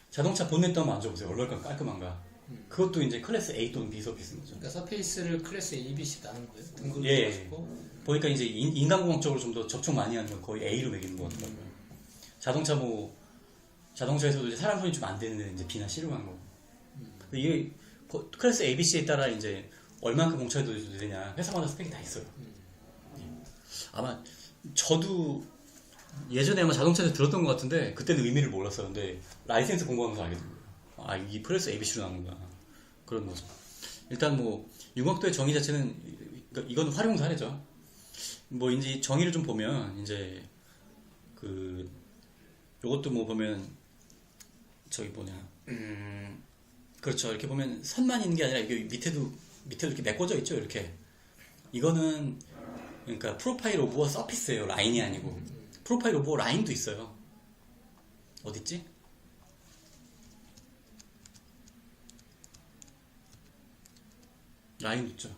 자동차 본넷도 한번 앉아보세요. 얼마나 깔끔한가. 그것도 이제 클래스 A 또는 B 서비스인 거죠. 그러니까 서페이스를 클래스 A, B, C 나눈 거예요? 등급을 예. 가지고. 보니까 이제 인간공학적으로 좀 더 접촉 많이 하는 건 거의 A로 매기는 것 같더라고요. 자동차에서도 이제 사람 손이 좀 안 되는데 이제 B나 C로 가는 거고. 근데 이게 클래스 A, B, C에 따라 이제 얼만큼 공차해도 되냐 회사마다 스펙이 다 있어요. 아마 저도 예전에 아마 자동차에서 들었던 것 같은데 그때는 의미를 몰랐어요. 근데 라이센스 공부하면서 알게 된 거예요. 이게 클래스 A, B, C로 나오는구나. 그런 거죠. 일단 뭐 융합도의 정의 자체는 이건 활용 사례죠. 뭐 이제 정의를 좀 보면 이제 요것도 뭐 보면 저기 그렇죠. 이렇게 보면 선만 있는 게 아니라 이게 밑에도 이렇게 메꿔져 있죠. 이렇게 이거는 그러니까 프로파일 오브어 서피스예요. 라인이 아니고 프로파일 오브어 라인도 있어요. 어딨지? 라인 있죠.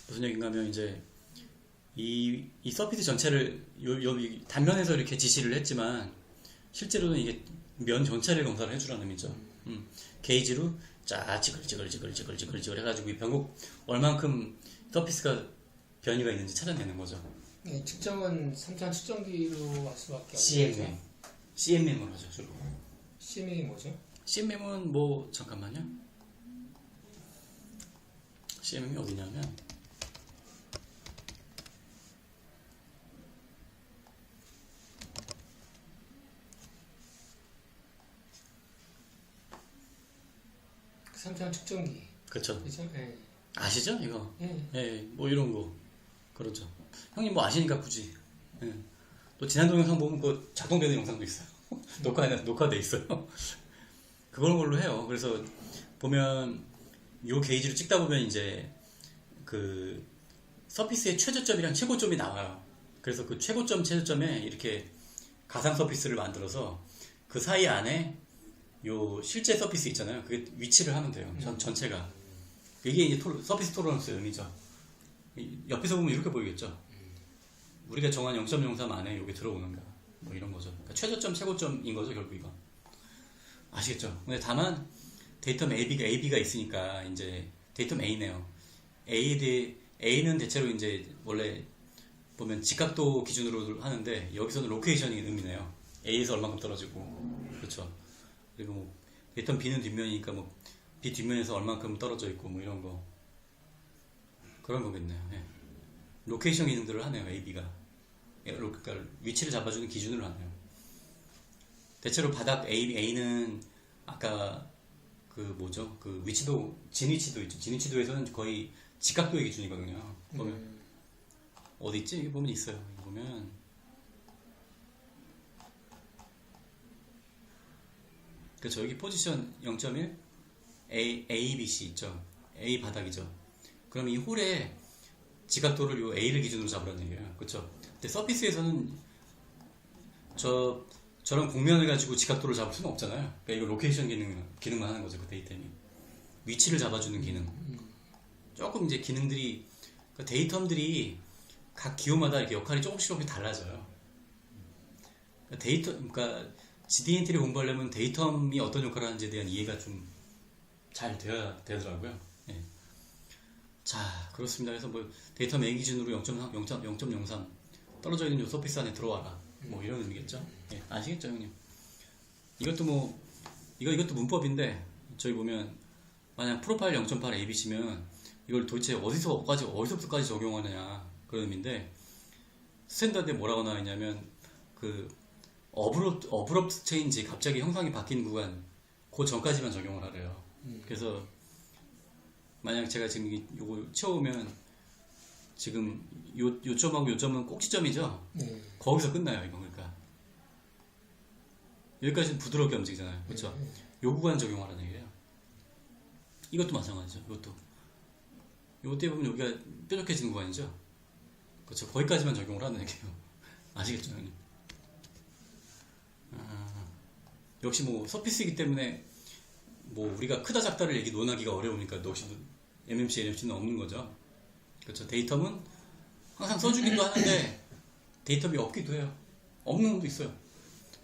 무슨 얘기인가 하면 이제 이 서피스 전체를 여기 단면에서 이렇게 지시를 했지만 실제로는 이게 면 전체를 검사를 해주라는 의미죠. 게이지로 쫙 지글지글 해가지고 이 변곡 얼만큼 서피스가 변이가 있는지 찾아내는 거죠. 네, 측정은 3차 측정기로 할 수밖에 CMM. CMM으로 하죠 주로. CMM이 뭐죠? CMM은 뭐 잠깐만요. CMM이 어디냐면 그 3차 측정기. 그렇죠. 그죠? 네. 아시죠 이거? 네. 예, 뭐 이런 거. 그렇죠. 형님 뭐 아시니까 굳이. 예. 또 지난 동영상 보면 그 작동되는 영상도 있어요. 녹화돼 있어요. 그걸로 해요. 그래서 보면 요 게이지로 찍다 보면 이제 그 서피스의 최저점이랑 최고점이 나와요. 그래서 그 최고점, 최저점에 이렇게 가상 서피스를 만들어서 그 사이 안에 요 실제 서피스 있잖아요. 그게 위치를 하면 돼요. 전체가. 이게 이제 서피스 톨러런스의 의미죠. 옆에서 보면 이렇게 보이겠죠. 우리가 정한 0.03 안에 여기 들어오는가. 뭐 이런 거죠. 그러니까 최저점, 최고점인 거죠, 결국 이건. 아시겠죠? 근데 다만 데이터 AB가 있으니까 이제 데이터 A네요. A는 대체로 이제 원래 보면 직각도 기준으로 하는데 여기서는 로케이션이 의미네요. A에서 얼만큼 떨어지고. 그렇죠. 그리고 뭐 데이터 B는 뒷면이니까 뭐 B 뒷면에서 얼만큼 떨어져 있고 뭐 이런 거. 그런 거겠네요. 예. 로케이션 기능들을 하네요, AB가. 그러니까 위치를 잡아주는 기준으로 하네요. 대체로 바닥 A는 아까 그 뭐죠? 그 위치도, 진위치도 있죠. 진위치도에서는 거의 직각도의 기준이거든요. 보면 어디 있지? 여기 보면 있어요. 여기 보면 그렇죠. 여기 포지션 0.1 A, B, C 있죠. A 바닥이죠. 그럼 이 홀에 지각도를 요 A를 기준으로 잡으라는 얘기예요. 그렇죠. 근데 서피스에서는 저런 곡면을 가지고 지각도를 잡을 수는 없잖아요. 그러니까 이거 로케이션 기능만 하는 거죠. 그 데이터니 위치를 잡아주는 기능. 조금 이제 기능들이 그 데이텀들이 각 기호마다 이렇게 역할이 조금씩 달라져요. 그러니까 GD&T를 공부하려면 데이텀이 어떤 역할을 하는지에 대한 이해가 좀 잘 돼야 되더라고요. 예. 자, 그렇습니다. 그래서 뭐 데이터 메인 기준으로 0.03 떨어져 있는 요 서피스 안에 들어와라. 뭐 이런 의미겠죠. 예, 아시겠죠, 형님? 이것도 문법인데 저희 보면 만약 프로파일 0.8 ABC면 이걸 도대체 어디서부터까지 적용하느냐 그런 의미인데 스탠다드에 뭐라고 나와 있냐면 그 어브럽트 체인지 갑자기 형상이 바뀐 구간 그 전까지만 적용을 하래요. 그래서 만약 제가 지금 요거 채워오면 지금 요점하고 요점은 꼭지점이죠. 거기서 끝나요 이거. 그러니까 여기까지는 부드럽게 움직이잖아요. 그렇죠? 요 구간 적용하라는 얘기예요. 이것도 마찬가지죠. 요때 보면 여기가 뾰족해지는 구간이죠. 그렇죠? 거기까지만 적용을 하는 얘기예요. 아시겠죠, 형님? 역시 뭐 서피스이기 때문에 뭐 우리가 크다 작다를 논하기가 어려우니까 역시 MMC, NMC는 없는 거죠. 그렇죠? 데이텀은 항상 써주기도 하는데 데이텀이 없기도 해요. 없는 것도 있어요.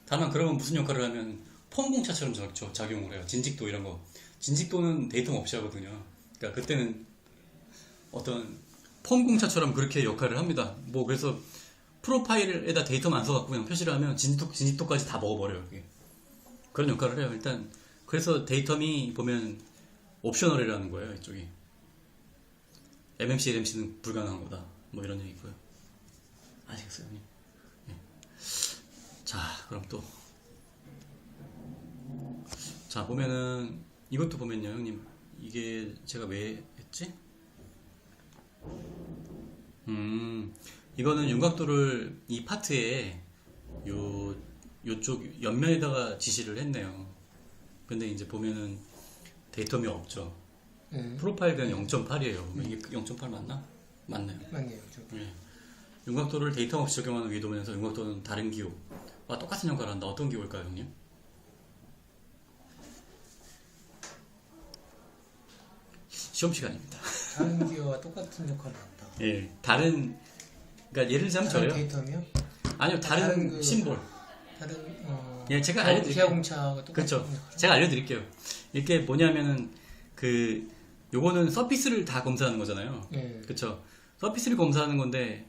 다만 그러면 무슨 역할을 하면 폼 공차처럼 작용을 해요. 진직도 이런 거. 진직도는 데이텀 없이 하거든요. 그러니까 그때는 어떤 폼 공차처럼 그렇게 역할을 합니다. 뭐 그래서 프로파일에다 데이터만 안 써갖고 그냥 표시를 하면 진직도까지 다 먹어버려요. 그게. 그런 역할을 해요. 일단 그래서 데이텀이 보면 옵셔널이라는 거예요. 이쪽이 MMC, LMC는 불가능한 거다. 뭐 이런 얘기고요. 아시겠어요, 형님? 네. 자, 그럼 또 자 보면은 이것도 보면요, 형님. 이게 제가 왜 했지? 이거는 윤곽도를 이 파트에 요쪽 옆면에다가 지시를 했네요. 근데 이제 보면은 데이텀이 없죠. 프로파일 그냥 0.8이에요. 이게 0.8 맞나? 맞네요. 맞네요. 네. 윤곽도를 데이터 없이 적용하는 위도면에서 윤곽도는 다른 기호와 똑같은 역할을 한다. 어떤 기호일까요, 형님? 시험 시간입니다. 다른 기호와 똑같은 역할을 한다. 예, 그러니까 예를 들자면 다른 저요. 데이터며? 아니요, 다른 그 심볼. 다른 예, 제가 알려드릴게요. 기하공차하고 똑같은 그렇죠. 역할. 제가 알려드릴게요. 이게 뭐냐면은 요거는 서피스를 다 검사하는 거잖아요. 예. 그렇죠. 서피스를 검사하는 건데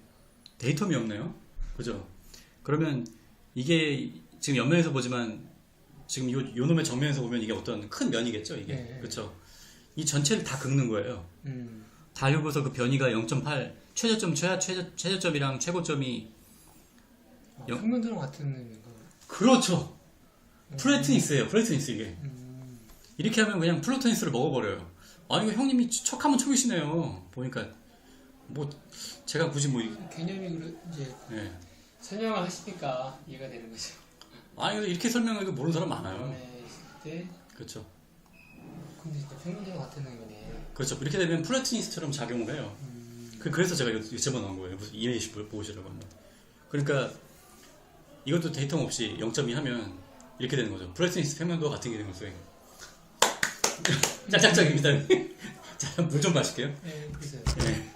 데이텀이 없네요. 그죠? 그러면 이게 지금 옆면에서 보지만 지금 요 놈의 정면에서 보면 이게 어떤 큰 면이겠죠, 이게. 네. 그렇죠. 이 전체를 다 긁는 거예요. 다 긁어서 그 변이가 0.8 최저점이랑 최고점이 평면도랑 같은 의미인가? 그렇죠. 플래트니스예요. 플래트니스 이게. 이렇게 하면 그냥 플루토니스를 먹어버려요. 아니, 이거 형님이 척 한번 쳐주시네요. 보니까 뭐 제가 굳이 뭐 개념이 이제 예. 설명을 하시니까 이해가 되는 거죠. 아니, 이렇게 설명해도 모르는 사람 많아요. 네. 그렇죠. 근데 진짜 평면도랑 같은 의미네. 그렇죠. 이렇게 되면 플래트니스처럼 작용을 해요. 그래서 제가 이거 집어넣은 거예요. 무슨 이메지 보시라고 합니다. 그러니까 이것도 데이터 없이 0.2 하면 이렇게 되는 거죠. 플래트니스 평면도와 같은 게 되는 거죠. 짝짝짝입니다. 자, 물 좀 마실게요. 네, 그래서 네.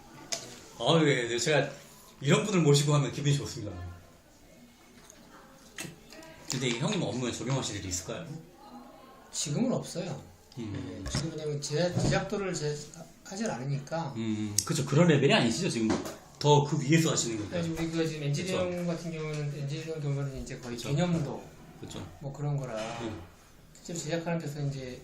예, 제가 이런 분을 모시고 하면 기분이 좋습니다. 근데 이 형님 업무에 적용하실 일이 있을까요? 지금은 없어요. 네, 지금 왜냐면 제작도를 하질 않으니까. 그렇죠. 그런 레벨이 아니시죠 지금. 더 그 위에서 하시는 건데. 그래서 우리가 지금 엔지니어링 같은 경우는 엔지니어링 경우는 이제 거의 개념도 그렇죠. 뭐 그런 거라 실제로 제작하는 데서 이제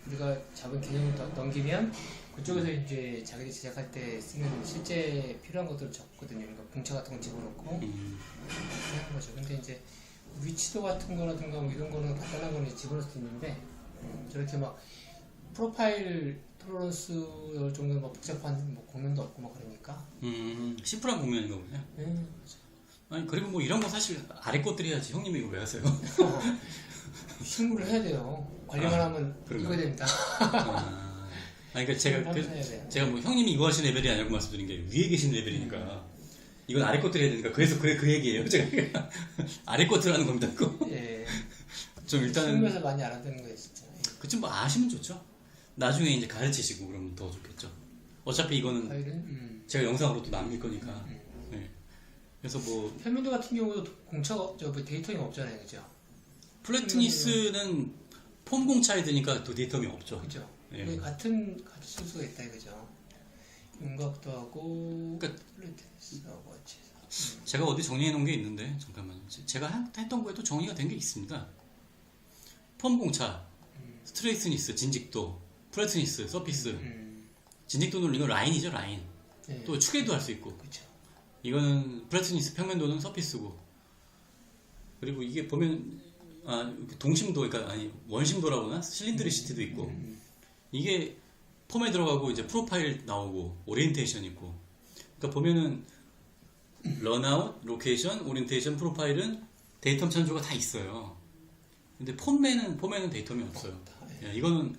우리가 잡은 개념을 넘기면 그쪽에서 이제 자기들이 제작할 때 쓰는 실제 필요한 것들을 적거든요. 그러니까 분차 같은 거 집어넣고 하는 거죠. 근데 이제 위치도 같은 거라든가 뭐 이런 거는 간단한 거는 집어넣을 수 있는데 저렇게 막 프로파일 톨러런스 정도는 뭐 복잡한 뭐 공면도 없고 막 그러니까 심플한 공면인가 보네요. 그렇죠. 아니 그리고 뭐 이런 거 사실 아래 것들이 해야지. 형님이 이거 왜 하세요? 신고를 해야 돼요. 관리만 하면 이거 됩니다. 아니 그러니까 제가 뭐 형님이 이거 하시는 레벨이 아니라고 말씀드린 게 위에 계신 레벨이니까 이건 아래 것들이 해야 되니까 그래서 그 얘기예요. 제가 아래 것들 하는 겁니다. 그거. 예. 좀 일단은 신고에서 많이 알아듣는 거예요, 진짜. 그좀 뭐 아시면 좋죠. 나중에 이제 가르치시고 그러면 더 좋겠죠. 어차피 이거는 파일은 제가 영상으로 또 남길 거니까. 네. 그래서 뭐 평면도 같은 경우도 공차가 뭐 데이터가 없잖아요, 그죠? 플래티니스는 폼 공차에 드니까 또 데이텀이 없죠. 그죠. 예. 근데 같이 쓸 수가 있다 이거죠. 윤곽도 하고 그러니까 플래티니스하고 같이 해서. 제가 어디 정리해 놓은 게 있는데 잠깐만요. 제가 했던 거에도 정리가 된 게 있습니다. 폼 공차, 스트레이트니스, 진직도, 플래티니스, 서피스. 진직도는 이거 라인이죠, 라인. 네. 또 축에도 할 수 있고. 그렇죠. 이거는 플래티니스, 평면도는 서피스고. 그리고 이게 보면 동심도, 그러니까 아니 원심도라고나 실린드리시티도 있고. 이게 폼에 들어가고 이제 프로파일 나오고 오리엔테이션 있고. 그러니까 보면은 런아웃, 로케이션, 오리엔테이션, 프로파일은 데이텀 참조가 다 있어요. 근데 폼에는 데이텀이 없어요. 예, 이거는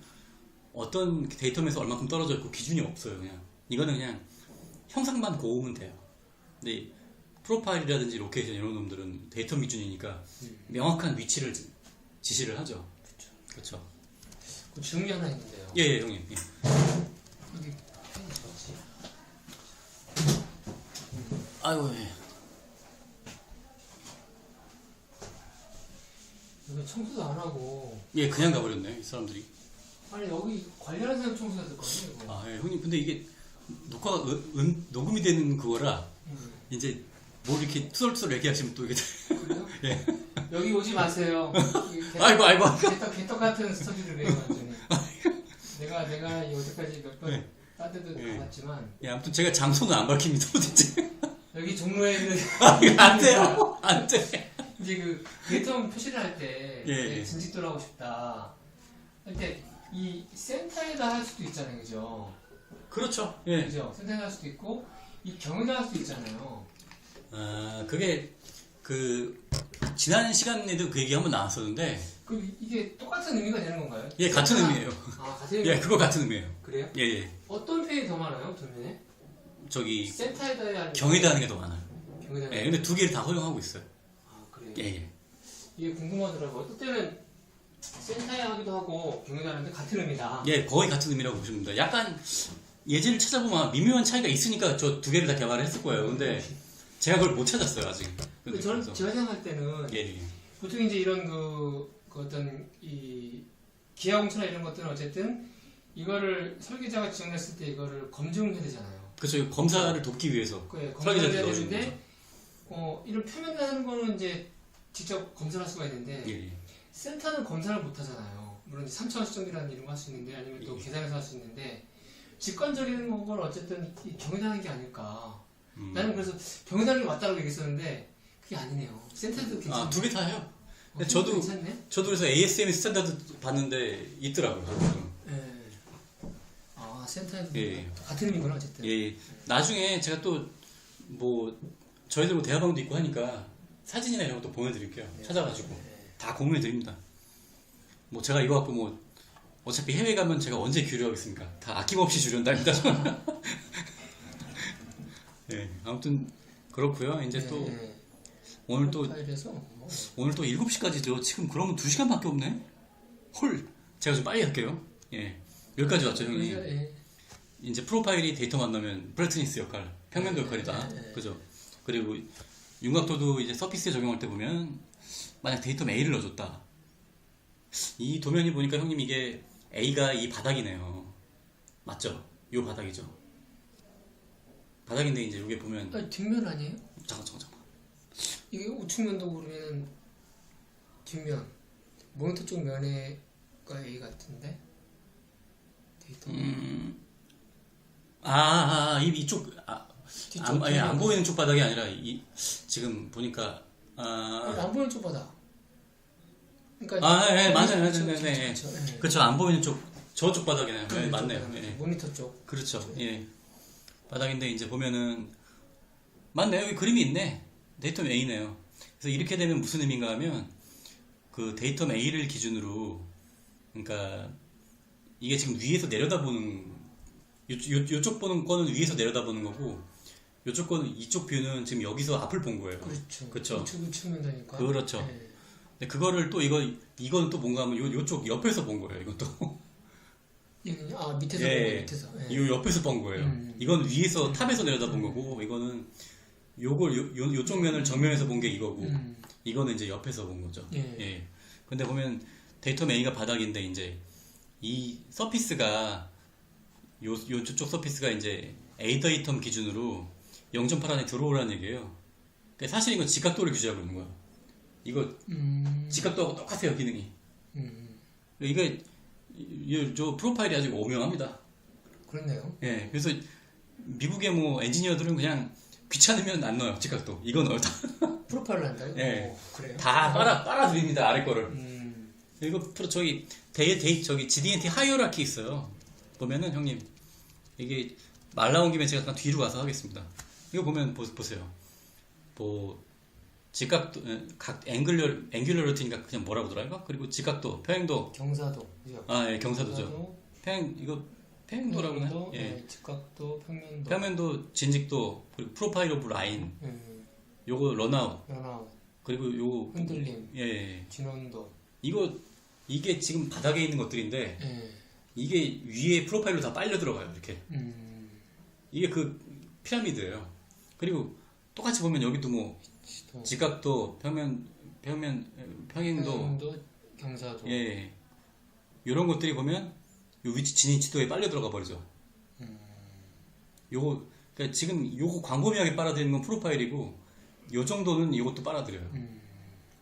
어떤 데이텀에서 얼마큼 떨어져 있고 기준이 없어요. 그냥 이거는 그냥 형상만 고우면 돼요. 근데 이 프로파일이라든지 로케이션 이런 놈들은 데이텀 기준이니까 명확한 위치를 지시를 하죠. 그렇죠. 그 질문이 하나 있는데요. 예, 형님. 예. 여기 펜이 좋지. 아이고, 예. 여기 청소도 안 하고. 예, 그냥 가버렸네, 이 사람들이. 아니 여기 관련한 사람 청소해야 될 거 아니에요? 이거. 아, 예, 형님. 근데 이게 녹화가 녹음이 되는 그거라 이제 뭘 이렇게 투덜투덜 얘기하시면 또 이게 그래요? 예. 여기 오지 마세요. 아이고. 개떡 같은 스터디를 해요 완전히. 내가 여기까지 몇 번 네. 딴 데도 네. 가봤지만 예, 아무튼 제가 장소는 안 밝힙니다. 도대체. 여기 종로에 있는 안 돼요. 안 돼. 이제 그 데이터 표시를 할 때 예. 진직도를 하고 싶다 할 때 이 센터에다 할 수도 있잖아요, 그죠? 그렇죠. 예. 그죠? 센터에다 할 수도 있고 이 경에다 할 수도 있잖아요. 아, 그게 지난 시간에도 그 얘기 한번 나왔었는데 그럼 이게 똑같은 의미가 되는 건가요? 예, 같은 의미예요. 아, 같은 의미. 예, 그거 같은 의미예요. 그래요? 예, 예. 어떤 표현이 더 많아요, 도면에? 저기 센터에다 해야 하는 경에다 하는 게 더 많아요. 경에다. 예, 근데 두 개를 다 허용하고 있어요. 아, 그래요? 예, 예. 이게 궁금하더라고요. 어떨 때는 센터에 하기도 하고 경에다 하는데 같은 의미다. 예, 거의 같은 의미라고 보시면 됩니다. 약간 예제를 찾아보면 미묘한 차이가 있으니까 저 두 개를 다 개발을 했을 거예요. 근데 제가 그걸 못 찾았어요, 아직. 근데 저는 그래서. 제가 생각할 때는 예, 예. 보통 이제 이런 그 어떤 이 기하공처나 이런 것들은 어쨌든 이거를 설계자가 지정했을 때 이거를 검증해야 되잖아요. 그렇죠. 이거 검사를 돕기 위해서. 그래, 설계자들이 검증해야 넣어주는 되는데 이런 표면을 하는 거는 이제 직접 검사할 수가 있는데 예, 예. 센터는 검사를 못 하잖아요. 물론 3차원 시점이라는 이런 거 할 수 있는데 아니면 또 예. 계산해서 할 수 있는데 직관적인 건 어쨌든 경유하는 게 아닐까. 나는 그래서 경유하는 게 맞다고 얘기했었는데 그게 아니네요. 센터도 괜찮네. 아, 두 개 다 해요. 근데 센터도 저도 괜찮네. 그래서 ASME 스탠다드 봤는데 있더라고요. 예. 아 센터에도 예. 같은 의미구나 어쨌든. 예. 나중에 제가 또 뭐 저희들 뭐 대화방도 있고 하니까 사진이나 이런 것도 보내드릴게요. 찾아가지고 다 공유해 드립니다. 뭐 제가 이거 갖고 뭐 어차피 해외 가면 제가 언제 교류하겠습니까? 다 아낌없이 주련답니다. 예. 아무튼 그렇고요. 이제 또 오늘 또 파일에서 오늘 또 7시까지죠. 지금 그러면 2시간밖에 없네? 헐! 제가 좀 빨리 할게요. 예. 여기까지 왔죠, 형님. 예. 이제 프로파일이 데이터 만나면 플래티니스 역할, 평면도 역할이다. 그죠? 그리고 윤곽도도 이제 서피스에 적용할 때 보면 만약 데이터 A를 넣어줬다. 이 도면이 보니까 형님 이게 A가 이 바닥이네요. 맞죠? 요 바닥이죠. 바닥인데 이제 여기 보면 아니, 뒷면 아니에요? 잠깐. 이게 우측면도 그러면 뒷면 모니터 쪽 면에가 A 같은데 데이터 이쪽 뒤쪽 안 보이는 쪽 바닥이 아니라 지금 보니까 아니, 안 보이는 쪽 바닥. 그러니까 맞아요. 네. 그렇죠. 안 보이는 쪽 저쪽 바닥이네요. 네, 맞네요. 예. 모니터 쪽. 그렇죠. 예. 바닥인데 이제 보면은 맞네요. 여기 그림이 있네. 데이터 A네요. 그래서 이렇게 되면 무슨 의미인가 하면 그 데이터 A를 기준으로 그러니까 이게 지금 위에서 내려다보는 요쪽 보는 거는 위에서 내려다보는 거고 요쪽 거는 이쪽 뷰는 지금 여기서 앞을 본 거예요. 그렇죠. 우측면 되니까. 그렇죠. 네. 근데 그거를 또 이거는 또 뭔가 하면 요쪽 옆에서 본 거예요. 이건 또. 얘는 밑에서 예. 본 거, 밑에서. 예. 이 옆에서 본 거예요. 이건 위에서 탑에서 내려다본 거고 이거는 요쪽 면을 정면에서 본 게 이거고 이거는 이제 옆에서 본 거죠. 예. 근데 보면 데이텀 A가 바닥인데 이제 이 서피스가 요쪽 서피스가 이제 A 데이텀 기준으로 0.8 안에 들어오라는 얘기예요. 그러니까 사실 이건 직각도를 규제하고 있는 거야. 이거 직각도하고 똑같아요, 기능이. 이게 저 프로파일이 아주 오명합니다. 그렇네요. 예, 그래서 미국의 뭐 엔지니어들은 그냥 귀찮으면 안 넣어요, 직각도. 이거 넣어요, 다. 프로파일을 한다요? 예. 오, 그래요? 다 빨아들입니다, 아래 거를. 이거 저기 저기 GD&T 하이어라키 있어요. 보면은 형님 이게 말 나온 김에 제가 잠깐 뒤로 가서 하겠습니다. 이거 보면 보세요. 뭐 직각도 각 앵귤러리티니까 그냥 뭐라고 들어갈까? 그리고 직각도, 평행도. 경사도, 그죠? 아, 예, 경사도죠. 경사도, 이거 평행도라고 하나요? 예. 네, 직각도, 평면도, 평면도, 진직도, 그리고 프로파일 오브 라인. 요거 런아웃. 변화, 그리고 요거 흔들림, 예. 진원도. 이게 지금 바닥에 있는 것들인데 예. 이게 위에 프로파일로 다 빨려 들어가요, 이렇게. 이게 그 피라미드예요. 그리고 똑같이 보면 여기도 뭐 직각도, 평행도, 평행도, 경사도. 예, 이런 것들이 보면 요 위치 진위치도에 빨려 들어가 버리죠. 요거 그러니까 지금 요거 광범위하게 빨아들이는 건 프로파일이고 요 정도는 이것도 빨아들여요.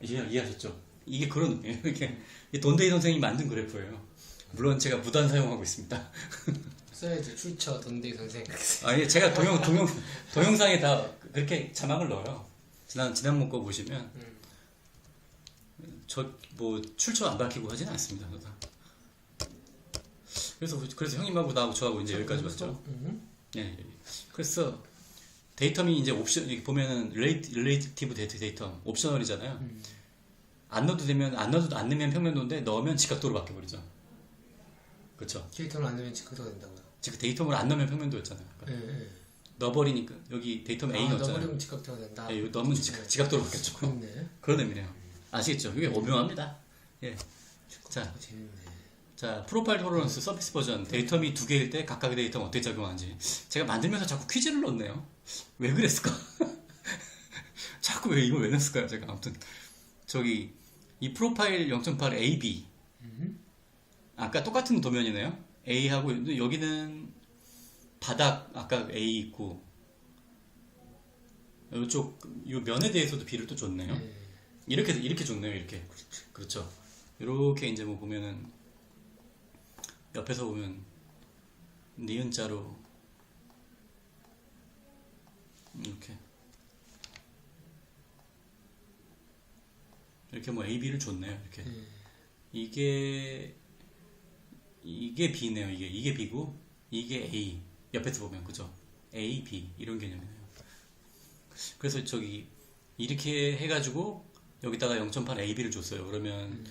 이해하셨죠? 이게 그런 의미예요. 이게 돈데이 선생님이 만든 그래프예요. 물론 제가 무단 사용하고 있습니다. 써야지 출처 돈데이 선생. 아니 제가 동영상에 다 그렇게 자막을 넣어요. 지난번 거 보시면 저 뭐 출처 안 밝히고 하진 않습니다. 다. 그래서 형님하고 나하고 저하고 이제 여기까지 왔죠. 예. 그래서 데이텀이 이제 옵션 이렇게 보면은 릴레이티브 데이텀 옵셔널이잖아요. 안 넣어도 되면 안 넣으면 평면도인데 넣으면 직각도로 바뀌어 버리죠. 그렇죠. 데이터를 안 넣으면 직각도가 된다고요? 즉 데이텀을 안 넣으면 평면도였잖아요. 그러니까 예. 넣어버리니까 여기 데이텀 A 넣었잖아요. 넣어버리면 직각도가 된다. 예, 이거 넣으면 직각도로 바뀌었죠. 그렇네. 그런 의미네요. 아시겠죠? 이게 오묘합니다. 예. 재밌네. 자, 프로파일 토러런스 서피스 버전 데이텀이 두 개일 때 각각의 데이터가 어떻게 작용하는지 제가 만들면서 자꾸 퀴즈를 넣네요. 왜 그랬을까? 자꾸 왜 이걸 왜 넣었을까요? 제가 아무튼 저기 이 프로파일 0.8 AB 아까 똑같은 도면이네요. A하고 여기는 바닥 아까 A 있고 이쪽 이 면에 대해서도 B를 또 줬네요. 이렇게 줬네요. 이렇게 그렇죠. 이렇게 이제 뭐 보면은 옆에서 보면 니은자로 이렇게 뭐 A, B를 줬네요. 이렇게 이게 B네요. 이게 B고 이게 A 옆에서 보면 그죠? A, B 이런 개념이네요. 그래서 저기 이렇게 해가지고 여기다가 0.8 AB를 줬어요. 그러면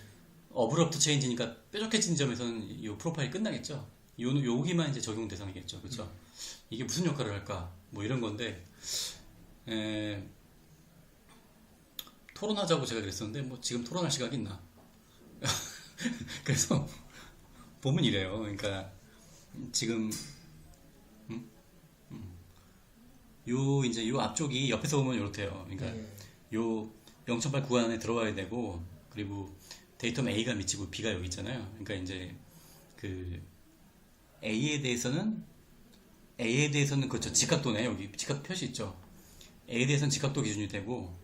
어브럽트 체인지니까 뾰족해진 점에서는 이 프로파일이 끝나겠죠. 여기만 이제 적용 대상이겠죠. 그렇죠? 이게 무슨 역할을 할까? 뭐 이런 건데 토론하자고 제가 그랬었는데 뭐 지금 토론할 시각이 있나? 그래서 보면 이래요. 그러니까 지금 요 앞쪽이 옆에서 보면 이렇대요. 그러니까 요 0.8 구간 안에 들어와야 되고 그리고 데이텀 A가 미치고 B가 여기 있잖아요. 그러니까 이제 그 A에 대해서는 그렇죠. 직각도네. 여기 직각 표시 있죠. A에 대해서는 직각도 기준이 되고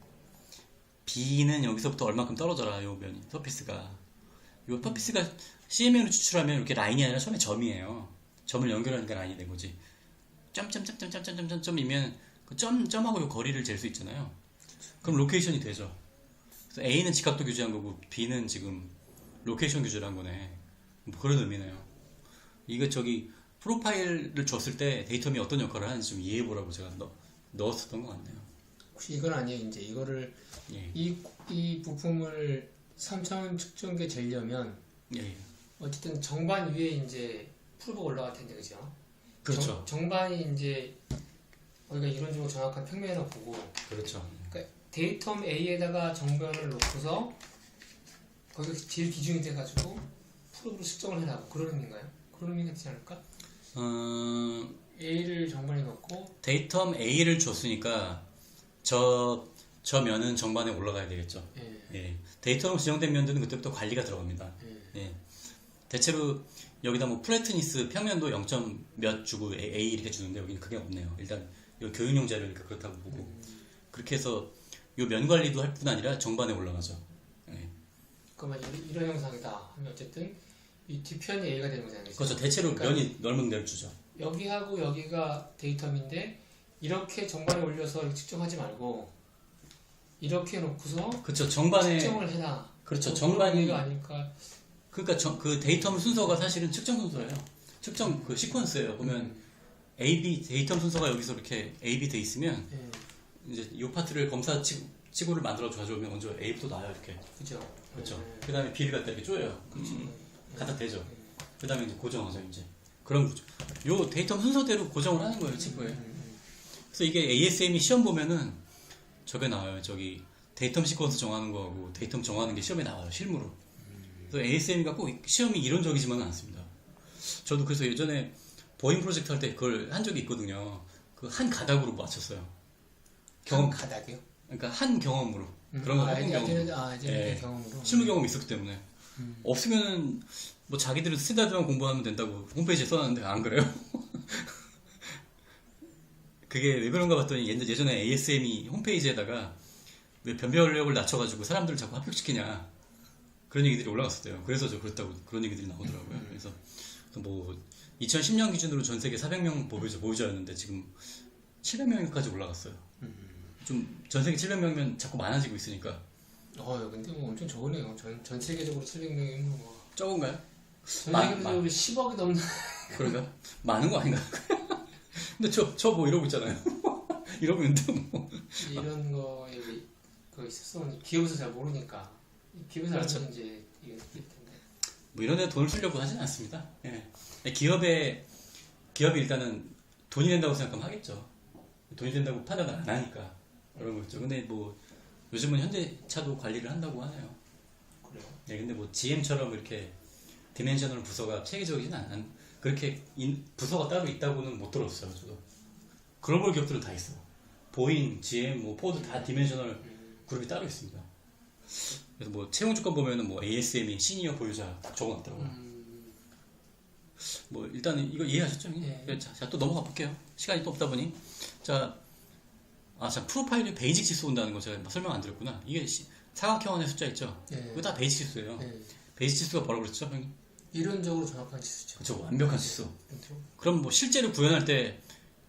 B는 여기서부터 얼마큼 떨어져라. 요 면이 서피스가 CMM으로 추출하면 이렇게 라인이 아니라 처음에 점이에요. 점을 연결하니까 라인이 된 거지. 점이면 그 점하고 요 거리를 잴 수 있잖아요. 그럼 로케이션이 되죠. 그래서 A는 직각도 규제한 거고 B는 지금 로케이션 규제를 한 거네. 뭐 그런 의미네요. 이거 저기 프로파일을 줬을 때 데이텀이 어떤 역할을 하는지 좀 이해해 보라고 제가 넣었었던 것 같네요. 혹시 이건 아니에요? 이제 이거를 예. 이 부품을 3차원 측정기에 재려면 예. 어쨌든 정반 위에 이제 프로브가 올라갈 텐데 그죠? 그렇죠. 정반이 이제 우리가 이론적으로 정확한 평면을 보고 그렇죠. 그러니까 데이텀 A에다가 정변을 놓고서 거기서 제일 기준이 돼가지고 프로브로 측정을 해라 그런 의미인가요? 그런 의미가 되지 않을까? A를 정반에 넣고 데이텀 A를 줬으니까 저 저 면은 정반에 올라가야 되겠죠. 예. 예. 데이터로 지정된 면들은 그때부터 관리가 들어갑니다. 예. 예. 대체로 여기다 뭐 플래트니스 평면도 0점 몇 주고 A 이렇게 주는데 여기는 그게 없네요. 일단 이거 교육용 자료니까 그렇다고 보고 그렇게 해서 요 면 관리도 할 뿐 아니라 정반에 올라가죠. 예. 그러면 이런 형상이다 하면 어쨌든 이 뒤편이 A가 되는 거잖아요. 그렇죠. 대체로 그러니까 면이 넓은 데를 주죠. 여기하고 여기가 데이터인데 이렇게 정반에 올려서 측정하지 말고 이렇게 놓고서 그렇죠. 정반에 측정을 해라. 그렇죠. 그런 정반이 의미가 아닐까. 그러니까 그 데이터 순서가 사실은 측정 순서예요. 측정 그 시퀀스예요. 보면 A/B 데이터 순서가 여기서 이렇게 A/B 돼 있으면 예. 이제 이 파트를 검사 치고를 만들어 가져오면 먼저 A부터 나와요 이렇게. 그죠. 그렇죠. 예. 그다음에 B를 갖다 이렇게 쪼여요. 갖다 대죠. 그다음에 이제 고정하죠 이제. 그런 거죠. 요 데이터 순서대로 고정을 하는 거예요 친구에. 그래서 이게 ASME 시험 보면은 저게 나와요. 저기 데이터 시퀀스 정하는 거하고 데이터 정하는 게 시험에 나와요 실무로. 그래서 ASME가 꼭 시험이 이론적이지만은 않습니다. 저도 그래서 예전에 보잉 프로젝트 할 때 그걸 한 적이 있거든요. 그 한 가닥으로 맞췄어요. 경험 가닥이요? 그러니까 한 경험으로 그런 거 해본 경험. 이제 예. 경험으로. 실무 경험이 있었기 때문에 없으면은 뭐 자기들은 스탠다드만 공부하면 된다고 홈페이지에 써놨는데 안 그래요? 그게 왜 그런가 봤더니 예전에 ASME 홈페이지에다가 왜 변별력을 낮춰가지고 사람들을 자꾸 합격시키냐 그런 얘기들이 올라갔었대요. 그래서 저 그렇다고 그런 얘기들이 나오더라고요. 그래서 뭐 2010년 기준으로 전 세계 400명 보유자였는데 지금 700명까지 올라갔어요. 좀 전 세계 700명이면 자꾸 많아지고 있으니까. 근데 뭐 엄청 적으네요. 전 세계적으로 700명이면 뭐. 적은가요? 전 세계적으로 10억이 넘는. 그런가? 많은 거 아닌가? 근데 저 뭐 이러고 있잖아요. 이러고 있는데 뭐. 이런 거에 그 있었으면 기업에서 잘 모르니까. 기업에서 그렇죠. 알면 이제 이게 될 텐데. 뭐 이런 데 돈을 쓰려고 하진 않습니다. 예. 기업이 일단은 돈이 된다고 생각하면 하겠죠. 돈이 된다고 판단을 안 하니까 그런 거죠. 근데 뭐 요즘은 현대차도 관리를 한다고 하네요. 그래요? 네, 근데 뭐 GM처럼 이렇게 디멘셔널 부서가 체계적이진 않은 그렇게 부서가 따로 있다고는 못 들었어요. 저도 글로벌 기업들은 다 있어요. 보잉, GM, 뭐 포드 다 디멘셔널 그룹이 따로 있습니다. 그래서 뭐 채용 조건 보면은 뭐 ASME 시니어 보유자 딱 적어놨더라고요. 뭐 일단은 이거 이해하셨죠? 네. 자, 또 넘어가 볼게요. 시간이 또 없다 보니 자 프로파일에 베이직 지수 온다는 거 제가 설명 안 드렸구나. 이게 사각형안의 숫자 있죠? 네. 이거 다 베이직 지수예요. 네. 베이직 지수가 뭐라고 그랬죠, 형님? 이론적으로 정확한 지수죠. 그렇죠, 완벽한 지수. 그렇죠? 그럼 뭐 실제로 구현할 때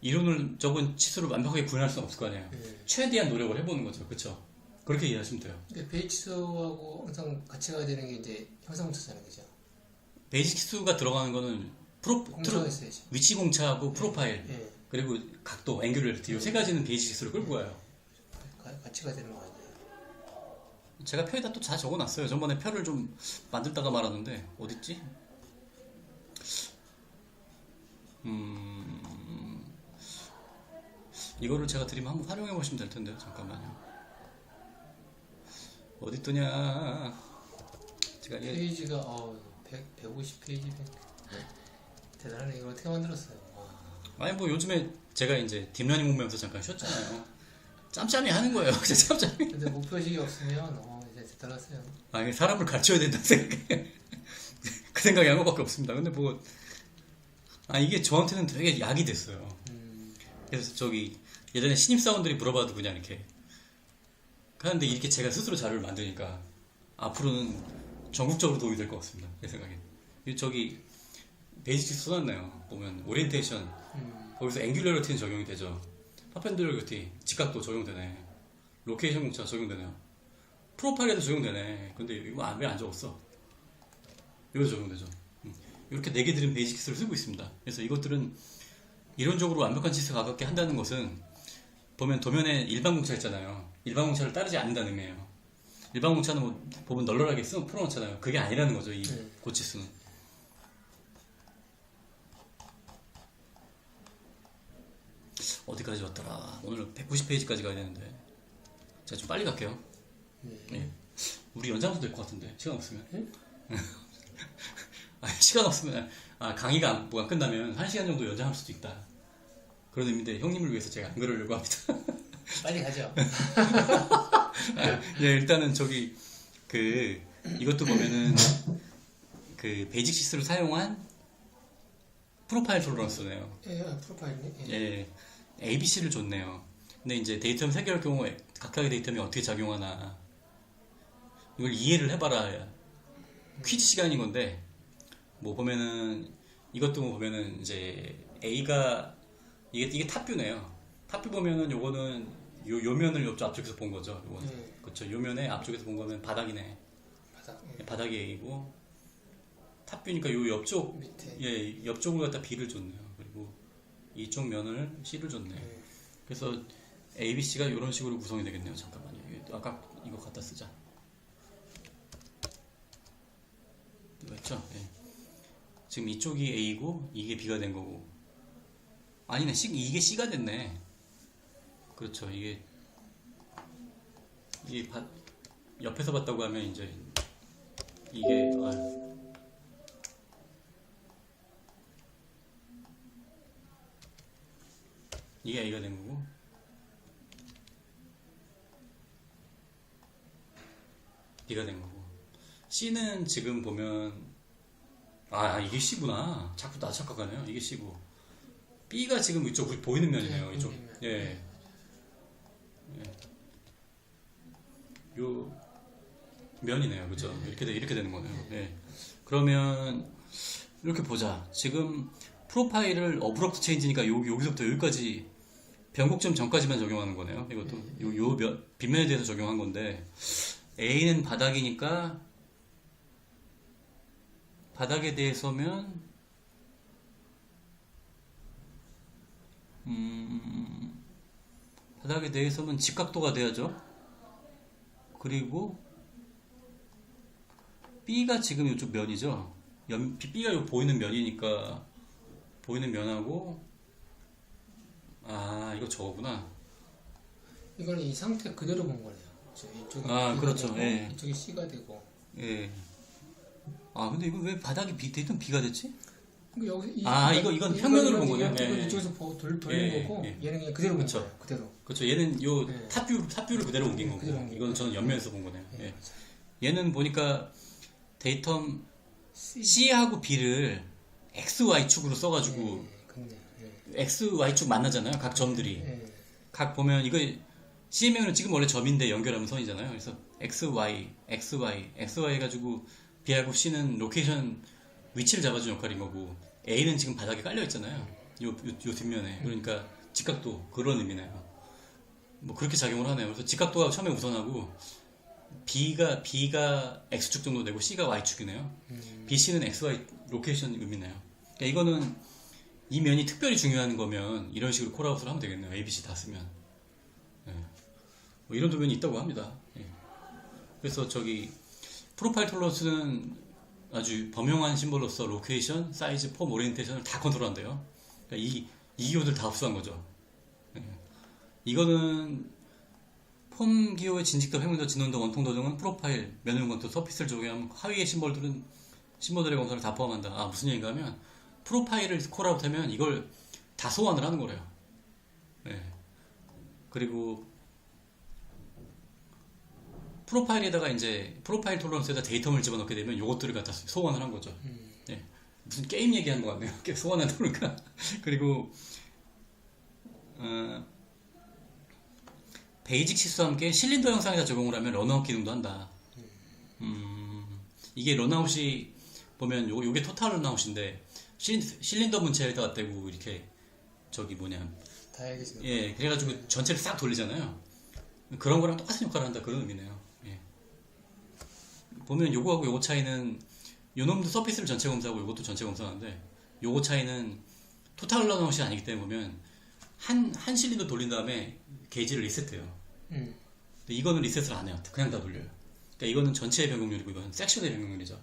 이론을 적은 치수를 완벽하게 구현할 수는 없을 거 아니에요. 네. 최대한 노력을 해보는 거죠, 그렇죠? 그렇게 이해하시면 돼요. 근데 베이직 지수하고 항상 같이 가야 되는 게 이제 형상공차잖아요, 그죠? 베이직 지수가 들어가는 거는 공차가 있어야죠. 위치 공차하고 프로파일 예. 그리고 각도, 앵귤러리티 이 세 가지는 베이직 지수를 끌고 가요. 같이 가야 되는 거 아니에요? 제가 표에다 또 다 적어놨어요. 전번에 표를 좀 만들다가 말았는데 어딨지? 이거를 제가 드리면 한번 활용해 보시면 될 텐데요. 잠깐만요. 어딨더냐? 제가 페이지가 150페이지 대단하네. 이걸 어떻게 만들었어요? 와. 아니 뭐 요즘에 제가 이제 딥러닝 공부하면서 잠깐 쉬었잖아요. 짬짬이 하는 거예요. 진짜 짬짬이. 근데 목표식이 없으면 이제 대단하세요. 아니 사람을 가르쳐야 된다는 생각에 그 생각이 한 것밖에 없습니다. 근데 뭐 이게 저한테는 되게 약이 됐어요. 그래서 저기 예전에 신입사원들이 물어봐도 그냥 이렇게 하는데 이렇게 제가 스스로 자료를 만드니까 앞으로는 전국적으로 도움이 될 것 같습니다. 제 생각에. 저기 베이직 지수 써놨나요? 보면 오리엔테이션 거기서 앵귤러리티는 적용이 되죠. 퍼펜디큘러리티 직각도 적용되네. 로케이션 공차 적용되네요. 프로파일에도 적용되네. 근데 이거 왜 안 적었어? 이거 적용되죠. 이렇게 4개 들은 베이직 지수를 쓰고 있습니다. 그래서 이것들은 이론적으로 완벽한 지수가 가깝게 한다는 것은 보면 도면에 일반 공차 있잖아요. 일반 공차를 따르지 않는다는 의미예요. 일반 공차는 뭐 보면 널널하게 풀어놓잖아요. 그게 아니라는 거죠. 이 고치수는. 어디까지 왔더라. 오늘 190페이지까지 가야 되는데 제가 좀 빨리 갈게요. 네. 우리 연장도 될 것 같은데 시간 없으면. 시간 없으면 강의가 뭐가 끝나면 1시간 정도 연장할 수도 있다. 그런 의미인데 형님을 위해서 제가 안 그러려고 합니다. 빨리 가죠. 예, 일단은 저기 그 이것도 보면은 그 베이직 시스를 사용한 프로파일 톨러런스네요. 예, 프로파일이. 예. 예, ABC를 줬네요. 근데 이제 데이터를 해결할 경우에 각각의 데이터이 어떻게 작용하나 이걸 이해를 해봐라. 퀴즈 시간인 건데 뭐 보면은 이것도 뭐 보면은 이제 A가 이게 탑뷰네요. 탑뷰 보면은 요거는 요 면을 앞쪽에서 본 거죠. 요거는 그렇죠. 요 면에 앞쪽에서 본 거는 바닥이네. 바닥. 바닥이 A고 탑뷰니까 요 옆쪽 밑에. 예 옆쪽을 갖다 B를 줬네요. 그리고 이쪽 면을 C를 줬네. 그래서 A, B, C가 이런 식으로 구성이 되겠네요. 잠깐만요. 아까 이거 갖다 쓰자. 이거 했죠? 예. 지금 이쪽이 A고 이게 B가 된 거고. 아니네, 이게 C가 됐네. 그렇죠. 이게 옆에서 봤다고 하면 이제 이게 이게 A가 된 거고. B가 된 거고. C는 지금 보면 이게 C구나. 자꾸 나 착각하네요. 이게 C고 B가 지금 이쪽 보이는 면이네요. 이쪽. 예. 요 면이네요. 그죠? 이렇게 되는 거네요. 예. 그러면 이렇게 보자. 지금 프로파일을 어브럽트 체인지니까 여기서부터 여기까지 변곡점 전까지만 적용하는 거네요. 이것도 빗면에 대해서 적용한 건데 A는 바닥이니까 바닥에 대해서면 바닥에 대해서는 직각도가 돼야죠. 그리고 B가 지금 이쪽 면이죠. B가 요 보이는 면이니까 보이는 면하고 이거 저거구나. 이거는 이 상태 그대로 본 거네요. 이쪽이 그렇죠. 되고, 예. 이쪽이 C가 되고. 예. 근데 이거 왜 바닥이 데이터는 B가 됐지? 그러니까 이건 평면으로 본 거네요. 이건 예. 이쪽에서 돌린 거고 예. 얘는 그냥 그대로 본 그쵸. 거예요. 그대로. 그렇죠. 얘는 요 탑뷰를 그대로 옮긴 거고, 그대로 옮긴 이건 저는 옆면에서 본 거네요. 예. 예. 얘는 보니까 데이터 C하고 B를 X, Y 축으로 써가지고 그렇네요. X, Y 축 만나잖아요. 각 점들이. 예. 각 보면 이거 CMM은 지금 원래 점인데 연결하면 선이잖아요. 그래서 X, Y, X, Y, X, Y 해가지고 B하고 C는 로케이션 위치를 잡아주는 역할인 거고 A는 지금 바닥에 깔려 있잖아요. 요 뒷면에. 그러니까 직각도 그런 의미네요. 뭐 그렇게 작용을 하네요. 그래서 직각도가 처음에 우선하고 B가 X축 정도 되고 C가 Y축이네요. BC는 XY 로케이션 의미네요. 그러니까 이거는 이 면이 특별히 중요한 거면 이런 식으로 콜아웃을 하면 되겠네요. ABC 다 쓰면. 예. 뭐 이런 도면이 있다고 합니다. 예. 그래서 저기 프로파일 톨러런스는 아주 범용한 심볼로서 로케이션, 사이즈, 폼, 오리엔테이션을 다 컨트롤한대요. 그러니까 이 기호들 다 흡수한 거죠. 예. 이거는 폼 기호의 진직도, 회문도, 진원도, 원통도 등은 프로파일, 면용 건투, 서피스를 적용하면 하위의 심볼들의 검사를 다 포함한다. 무슨 얘기인가 하면 프로파일을 콜아웃하면 이걸 다 소환을 하는 거래요. 예. 그리고 프로파일에다가 이제 프로파일 톨러런스에다 데이터를 집어넣게 되면 이것들을 갖다 소환을 한 거죠. 예. 무슨 게임 얘기하는 것 같네요. 소환하다 보니까. 그리고 베이직 시스와 함께 실린더 형상에다 적용을 하면 런아웃 기능도 한다. 이게 런아웃이 보면 요게 토탈 런아웃인데 실린더 문체에다가 떼고 이렇게 다양하게 예, 그래가지고 전체를 싹 돌리잖아요. 그런 거랑 똑같은 역할을 한다 그런 의미네요. 예. 보면 요거하고 요거 차이는 요놈도 서피스를 전체 검사하고 요것도 전체 검사하는데 요거 차이는 토탈 런아웃이 아니기 때문에 보면 한 실린더 돌린 다음에 게이지를 리셋해요. 근데 이거는 리셋을 안 해요. 그냥 다 돌려요. 그러니까 이거는 전체의 변경률이고 이거는 섹션의 변경률이죠.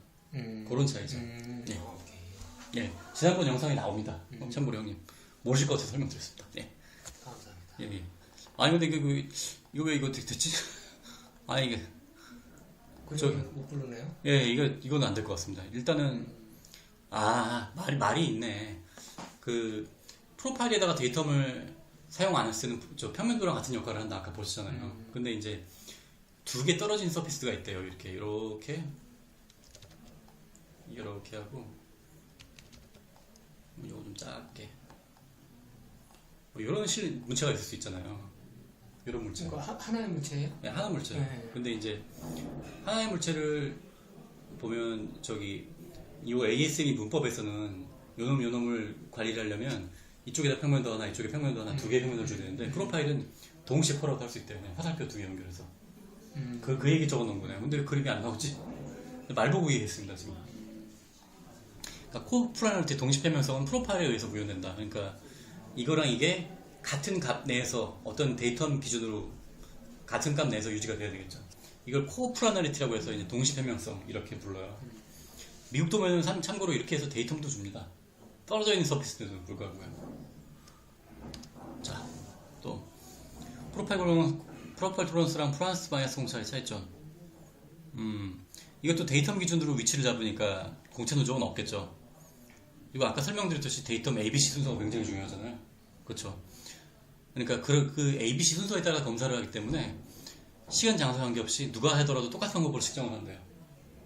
그런 차이죠. 예. 예. 지난번 영상에 나옵니다. 참고로 형님 모르실 것 같아서 설명드렸습니다. 예. 감사합니다. 예. 아니 근데 이거 왜 이거 됐지? 이게 못 부르네요. 예, 이거는 안 될 것 같습니다. 일단은 말이 있네. 그 프로파일에다가 데이터를 사용 안 쓰는 저 평면도랑 같은 역할을 한다 아까 보셨잖아요. 근데 이제 두 개 떨어진 서피스가 있대요. 이렇게 하고 이거 좀 작게 뭐 이런 물체가 있을 수 있잖아요. 이런 물체. 그러니까 하나의 물체예요? 네, 하나 물체. 네. 근데 이제 하나의 물체를 보면 저기 이 ASME 문법에서는 요놈을 관리를 하려면 이쪽에다 평면도 하나, 이쪽에 평면도 하나, 두 개의 평면을 줘야 되는데 프로파일은 동시에 컬아웃 할 수 있대요. 그냥 화살표 두 개 연결해서. 그 얘기 적어 놓은 거네요. 근데 그림이 안 나오지? 말 보고 얘기했습니다, 지금. 그러니까 코프라널티 동시 평면성은 프로파일에 의해서 구현된다. 그러니까 이거랑 이게 같은 값 내에서 어떤 데이터 기준으로 같은 값 내에서 유지가 돼야 되겠죠. 이걸 코프라널리티라고 해서 이제 동시 평면성 이렇게 불러요. 미국 도면은 참고로 이렇게 해서 데이텀도 줍니다. 떨어져 있는 서피스에도 불구하고요. 자, 또 프로파일 톨런스랑 프랑스 바이어스 공차의 차이점. 이것도 데이텀 기준으로 위치를 잡으니까 공차 누적은 없겠죠. 이거 아까 설명드렸듯이 데이텀 ABC 순서가 굉장히 중요하잖아요. 그렇죠. 그러니까 그 ABC 순서에 따라 검사를 하기 때문에 시간 장소 관계없이 누가 하더라도 똑같은 방법으로 측정을 한대요.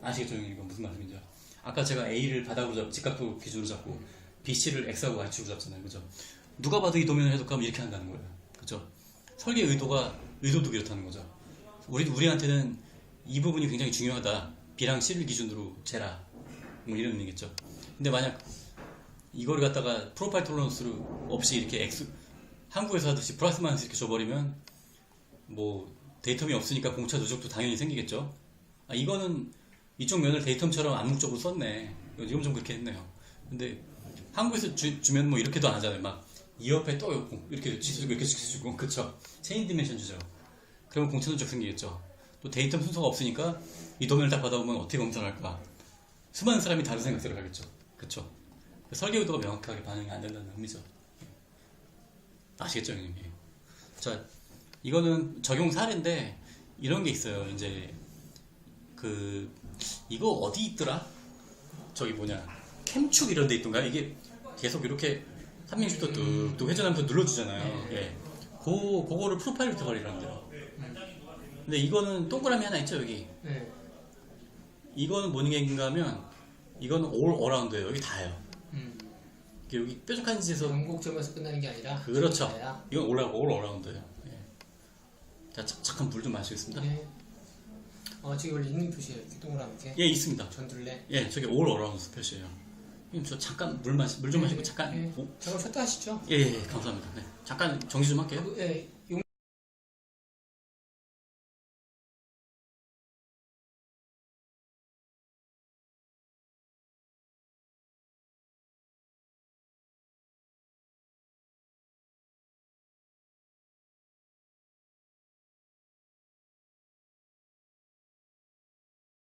아시겠죠? 이건 무슨 말씀인지. 아까 제가 A를 바닥으로 잡고 직각도 기준으로 잡고 BC를 X하고 Y축으로 잡잖아요. 그죠? 누가 봐도 이 도면을 해석하면 이렇게 한다는 거예요. 그죠? 설계 의도도 그렇다는 거죠. 우리한테는 이 부분이 굉장히 중요하다. B랑 C를 기준으로 재라. 뭐 이런 의미겠죠. 근데 만약 이거를 갖다가 프로파일 톨런스로 없이 이렇게 한국에서 하듯이 플러스 마이너스 이렇게 줘버리면 뭐 데이텀이 없으니까 공차 누적도 당연히 생기겠죠. 이거는 이쪽 면을 데이텀처럼 암묵적으로 썼네. 이건 좀 그렇게 했네요. 근데 한국에서 주면 뭐 이렇게도 안 하잖아요. 막 이 옆에 또 있고 이렇게 치수주고 이렇게 치수주고 그쵸? 체인 디멘션 주죠. 그러면 공차 누적 생기겠죠. 또 데이텀 순서가 없으니까 이 도면을 딱 받아보면 어떻게 검사를 할까? 수많은 사람이 다른 생각들을 하겠죠. 그쵸? 설계 의도가 명확하게 반영이 안 된다는 의미죠. 아시겠죠, 형님? 자, 이거는 적용 사례인데 이런 게 있어요. 이제 이거 어디 있더라? 저기 캠축 이런 데 있던가? 이게 계속 이렇게 360도 뚝뚝 회전하면서 눌러주잖아요. 예. 그거를 프로파일부터 관리를 한대요. 근데 이거는 동그라미 하나 있죠, 여기. 이거는 뭔 얘기인가 하면 이거는 올 어라운드예요. 여기 다예요. 여기 뾰족한 짓에서 영국점에서 끝나는 게 아니라 그렇죠. 이건 올 어라운드예요. 예. 자, 잠깐 물 좀 마시겠습니다. 네. 지금 원래 있는 표시예요. 이렇게 동그랗게. 예, 있습니다. 전둘레. 예, 저기 올 어라운드 표시예요. 형님, 저 잠깐 물 좀 마시고 잠깐. 잠깐 쉬었다 하시죠. 예, 감사합니다. 네. 잠깐 정지 좀 할게요. 예.